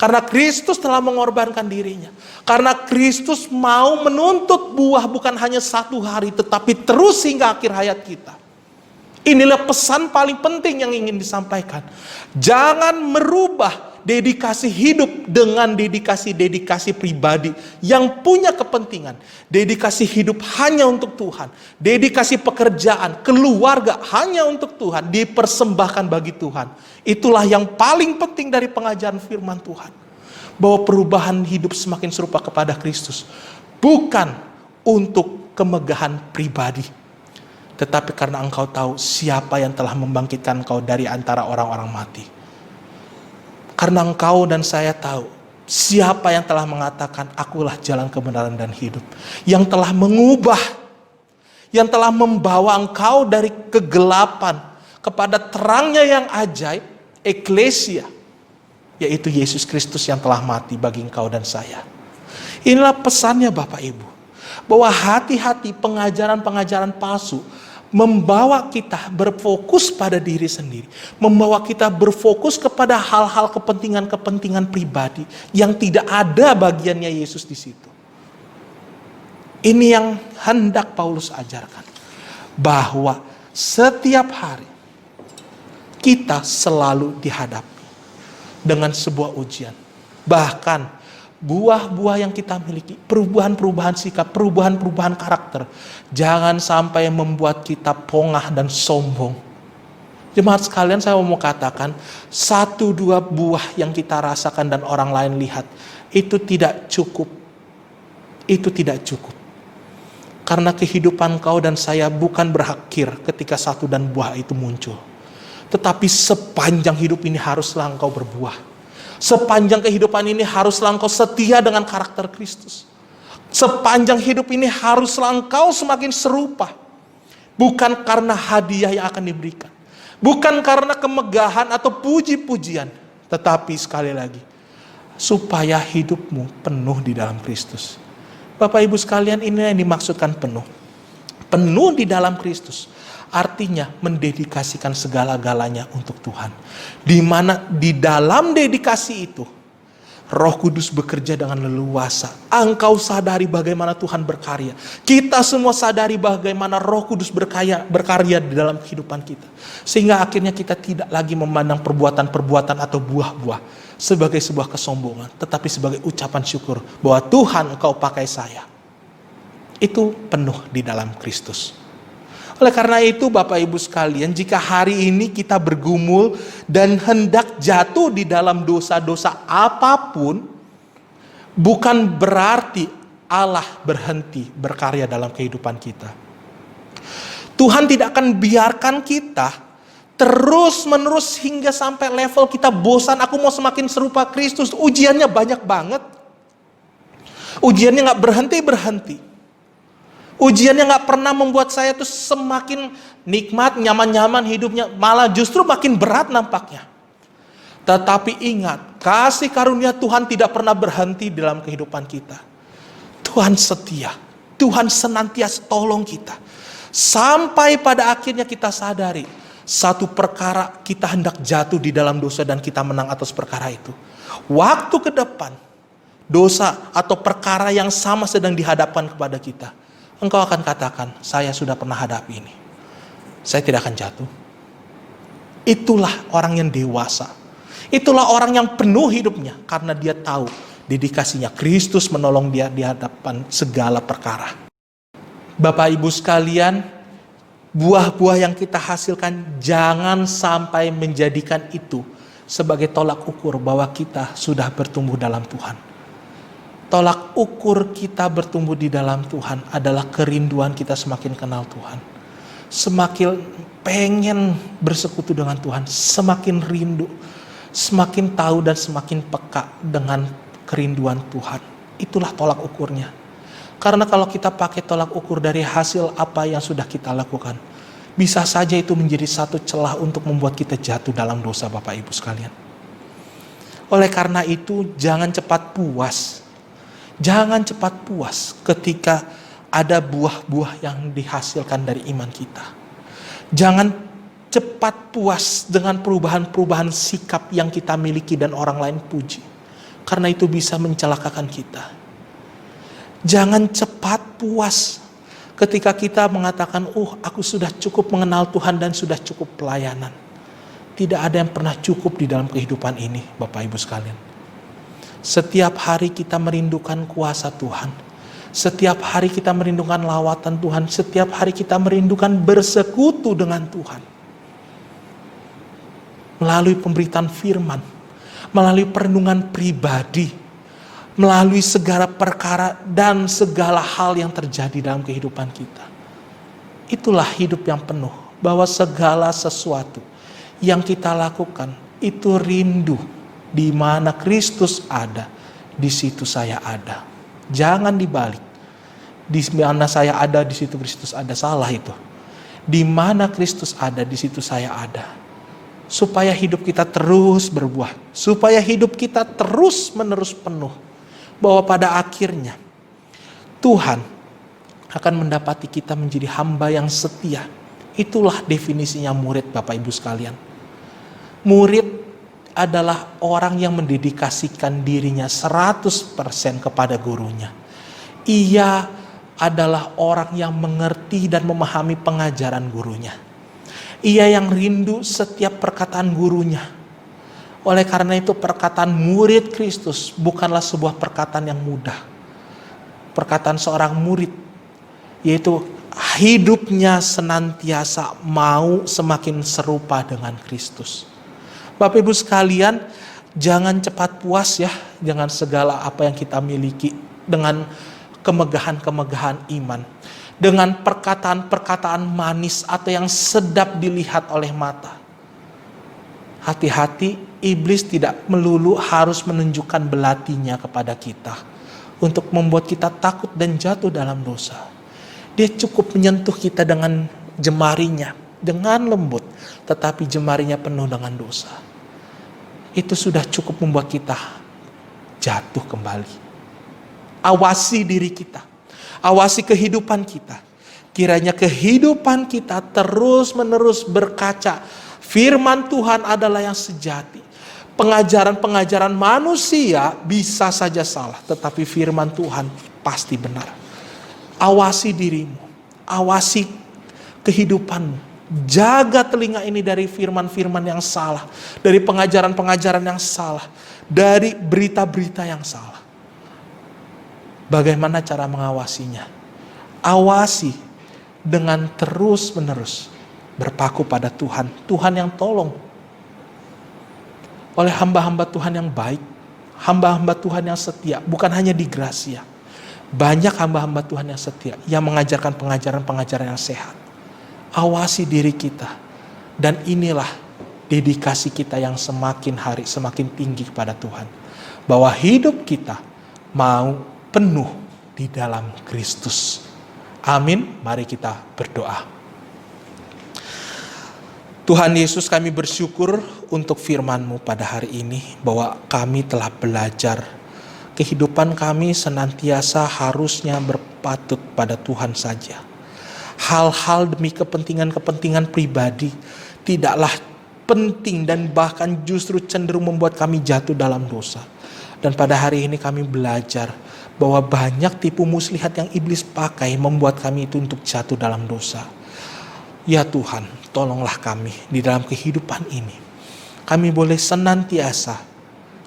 Karena Kristus telah mengorbankan dirinya. Karena Kristus mau menuntut buah bukan hanya 1 hari, tetapi terus hingga akhir hayat kita. Inilah pesan paling penting yang ingin disampaikan. Jangan merubah dedikasi hidup dengan dedikasi pribadi yang punya kepentingan. Dedikasi hidup hanya untuk Tuhan. Dedikasi pekerjaan, keluarga hanya untuk Tuhan. Dipersembahkan bagi Tuhan. Itulah yang paling penting dari pengajaran firman Tuhan. Bahwa perubahan hidup semakin serupa kepada Kristus. Bukan untuk kemegahan pribadi. Tetapi karena engkau tahu siapa yang telah membangkitkan engkau dari antara orang-orang mati. Karena engkau dan saya tahu siapa yang telah mengatakan akulah jalan kebenaran dan hidup. Yang telah mengubah, yang telah membawa engkau dari kegelapan kepada terangnya yang ajaib, eklesia. Yaitu Yesus Kristus yang telah mati bagi engkau dan saya. Inilah pesannya Bapak Ibu. Bahwa hati-hati pengajaran-pengajaran palsu membawa kita berfokus pada diri sendiri. Membawa kita berfokus kepada hal-hal kepentingan-kepentingan pribadi yang tidak ada bagiannya Yesus di situ. Ini yang hendak Paulus ajarkan. Bahwa setiap hari kita selalu dihadapi dengan sebuah ujian. Bahkan buah-buah yang kita miliki, perubahan-perubahan sikap, perubahan-perubahan karakter, jangan sampai membuat kita pongah dan sombong. Jemaat sekalian, saya mau katakan 1-2 buah yang kita rasakan dan orang lain lihat, itu tidak cukup. Itu tidak cukup. Karena kehidupan kau dan saya bukan berakhir ketika 1 dan buah itu muncul. Tetapi sepanjang hidup ini haruslah engkau berbuah. Sepanjang kehidupan ini haruslah engkau setia dengan karakter Kristus. Sepanjang hidup ini haruslah engkau semakin serupa. Bukan karena hadiah yang akan diberikan. Bukan karena kemegahan atau puji-pujian. Tetapi sekali lagi, supaya hidupmu penuh di dalam Kristus. Bapak Ibu sekalian, ini yang dimaksudkan penuh. Penuh di dalam Kristus. Artinya mendedikasikan segala-galanya untuk Tuhan. Di mana di dalam dedikasi itu Roh Kudus bekerja dengan leluasa. Engkau sadari bagaimana Tuhan berkarya. Kita semua sadari bagaimana Roh Kudus berkarya di dalam kehidupan kita. Sehingga akhirnya kita tidak lagi memandang perbuatan-perbuatan atau buah-buah sebagai sebuah kesombongan, tetapi sebagai ucapan syukur bahwa Tuhan engkau pakai saya. Itu penuh di dalam Kristus. Oleh karena itu Bapak Ibu sekalian, jika hari ini kita bergumul dan hendak jatuh di dalam dosa-dosa apapun, bukan berarti Allah berhenti berkarya dalam kehidupan kita. Tuhan tidak akan biarkan kita terus-menerus hingga sampai level kita bosan, aku mau semakin serupa Kristus. Ujiannya banyak banget. Ujiannya gak berhenti-berhenti. Ujiannya gak pernah membuat saya tuh semakin nikmat, nyaman-nyaman hidupnya. Malah justru makin berat nampaknya. Tetapi ingat, kasih karunia Tuhan tidak pernah berhenti dalam kehidupan kita. Tuhan setia. Tuhan senantiasa tolong kita. Sampai pada akhirnya kita sadari, satu perkara kita hendak jatuh di dalam dosa dan kita menang atas perkara itu. Waktu ke depan, dosa atau perkara yang sama sedang dihadapkan kepada kita, engkau akan katakan, saya sudah pernah hadapi ini. Saya tidak akan jatuh. Itulah orang yang dewasa. Itulah orang yang penuh hidupnya karena dia tahu dedikasinya. Kristus menolong dia di hadapan segala perkara. Bapak Ibu sekalian, buah-buah yang kita hasilkan jangan sampai menjadikan itu sebagai tolak ukur bahwa kita sudah bertumbuh dalam Tuhan. Tolak ukur kita bertumbuh di dalam Tuhan adalah kerinduan kita semakin kenal Tuhan. Semakin pengen bersekutu dengan Tuhan, semakin rindu, semakin tahu dan semakin peka dengan kerinduan Tuhan. Itulah tolak ukurnya. Karena kalau kita pakai tolak ukur dari hasil apa yang sudah kita lakukan, bisa saja itu menjadi satu celah untuk membuat kita jatuh dalam dosa, Bapak Ibu sekalian. Oleh karena itu, jangan cepat puas. Jangan cepat puas ketika ada buah-buah yang dihasilkan dari iman kita. Jangan cepat puas dengan perubahan-perubahan sikap yang kita miliki dan orang lain puji. Karena itu bisa mencelakakan kita. Jangan cepat puas ketika kita mengatakan, aku sudah cukup mengenal Tuhan dan sudah cukup pelayanan. Tidak ada yang pernah cukup di dalam kehidupan ini, Bapak Ibu sekalian. Setiap hari kita merindukan kuasa Tuhan. Setiap hari kita merindukan lawatan Tuhan. Setiap hari kita merindukan bersekutu dengan Tuhan. Melalui pemberitaan firman, melalui perenungan pribadi, melalui segala perkara dan segala hal yang terjadi dalam kehidupan kita. Itulah hidup yang penuh, bahwa segala sesuatu yang kita lakukan itu rindu. Di mana Kristus ada, di situ saya ada. Jangan dibalik. Di mana saya ada, di situ Kristus ada. Salah itu. Di mana Kristus ada, di situ saya ada. Supaya hidup kita terus berbuah. Supaya hidup kita terus menerus penuh. Bahwa pada akhirnya Tuhan akan mendapati kita menjadi hamba yang setia. Itulah definisinya murid, Bapak Ibu sekalian. Murid adalah orang yang mendedikasikan dirinya 100% kepada gurunya. Ia adalah orang yang mengerti dan memahami pengajaran gurunya. Ia yang rindu setiap perkataan gurunya. Oleh karena itu perkataan murid Kristus bukanlah sebuah perkataan yang mudah. Perkataan seorang murid, yaitu hidupnya senantiasa mau semakin serupa dengan Kristus. Bapak Ibu sekalian, jangan cepat puas ya dengan segala apa yang kita miliki, dengan kemegahan-kemegahan iman, dengan perkataan-perkataan manis atau yang sedap dilihat oleh mata. Hati-hati, iblis tidak melulu harus menunjukkan belatinya kepada kita untuk membuat kita takut dan jatuh dalam dosa. Dia cukup menyentuh kita dengan jemarinya, dengan lembut, tetapi jemarinya penuh dengan dosa. Itu sudah cukup membuat kita jatuh kembali. Awasi diri kita. Awasi kehidupan kita. Kiranya kehidupan kita terus-menerus berkaca. Firman Tuhan adalah yang sejati. Pengajaran-pengajaran manusia bisa saja salah. Tetapi firman Tuhan pasti benar. Awasi dirimu. Awasi kehidupanmu. Jaga telinga ini dari firman-firman yang salah. Dari pengajaran-pengajaran yang salah. Dari berita-berita yang salah. Bagaimana cara mengawasinya? Awasi dengan terus-menerus berpaku pada Tuhan. Tuhan yang tolong. Oleh hamba-hamba Tuhan yang baik. Hamba-hamba Tuhan yang setia. Bukan hanya di Gracia. Banyak hamba-hamba Tuhan yang setia. Yang mengajarkan pengajaran-pengajaran yang sehat. Awasi diri kita. Dan inilah dedikasi kita yang semakin hari semakin tinggi kepada Tuhan. Bahwa hidup kita mau penuh di dalam Kristus. Amin. Mari kita berdoa. Tuhan Yesus, kami bersyukur untuk firman-Mu pada hari ini. Bahwa kami telah belajar. Kehidupan kami senantiasa harusnya berpatut pada Tuhan saja. Hal-hal demi kepentingan-kepentingan pribadi tidaklah penting dan bahkan justru cenderung membuat kami jatuh dalam dosa. Dan pada hari ini kami belajar bahwa banyak tipu muslihat yang iblis pakai membuat kami itu untuk jatuh dalam dosa. Ya Tuhan, tolonglah kami di dalam kehidupan ini. Kami boleh senantiasa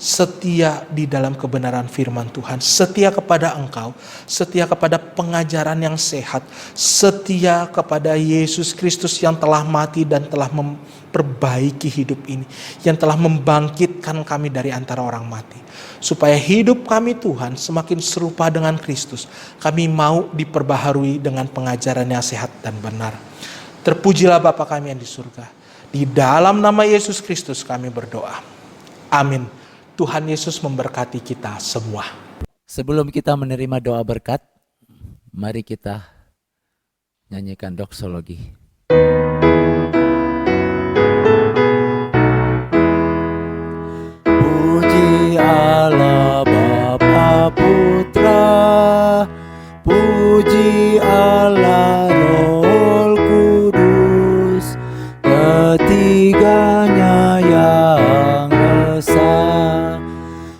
setia di dalam kebenaran firman Tuhan, setia kepada Engkau, setia kepada pengajaran yang sehat, setia kepada Yesus Kristus yang telah mati dan telah memperbaiki hidup ini, yang telah membangkitkan kami dari antara orang mati. Supaya hidup kami Tuhan semakin serupa dengan Kristus, kami mau diperbaharui dengan pengajaran yang sehat dan benar. Terpujilah Bapa kami yang di surga. Di dalam nama Yesus Kristus kami berdoa. Amin. Tuhan Yesus memberkati kita semua. Sebelum kita menerima doa berkat, mari kita nyanyikan doksologi. Puji Allah Bapa Putra, puji Allah Roh Kudus, ketiganya yang esa.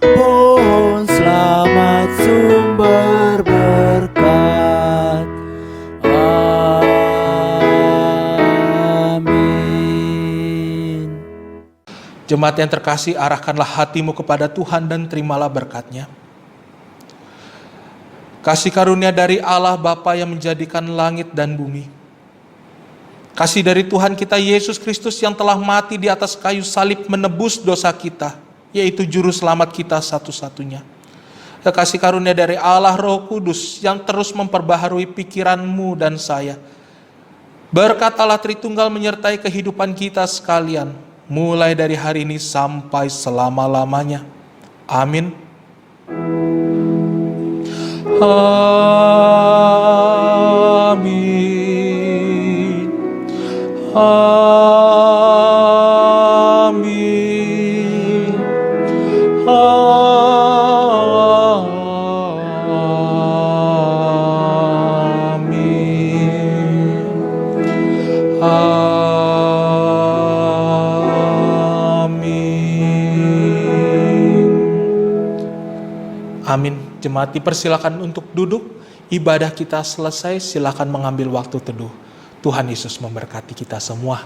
Pohon selamat sumber berkat. Amin. Jemaat yang terkasih, arahkanlah hatimu kepada Tuhan dan terimalah berkat-Nya. Kasih karunia dari Allah Bapa yang menjadikan langit dan bumi. Kasih dari Tuhan kita Yesus Kristus yang telah mati di atas kayu salib menebus dosa kita, yaitu juru selamat kita satu-satunya. Kasih karunia dari Allah Roh Kudus yang terus memperbaharui pikiranmu dan saya. Berkat Allah Tritunggal menyertai kehidupan kita sekalian, mulai dari hari ini sampai selama-lamanya. Amin. Amin. Amin. Amin. Jemaat dipersilakan untuk duduk. Ibadah kita selesai, silakan mengambil waktu teduh. Tuhan Yesus memberkati kita semua.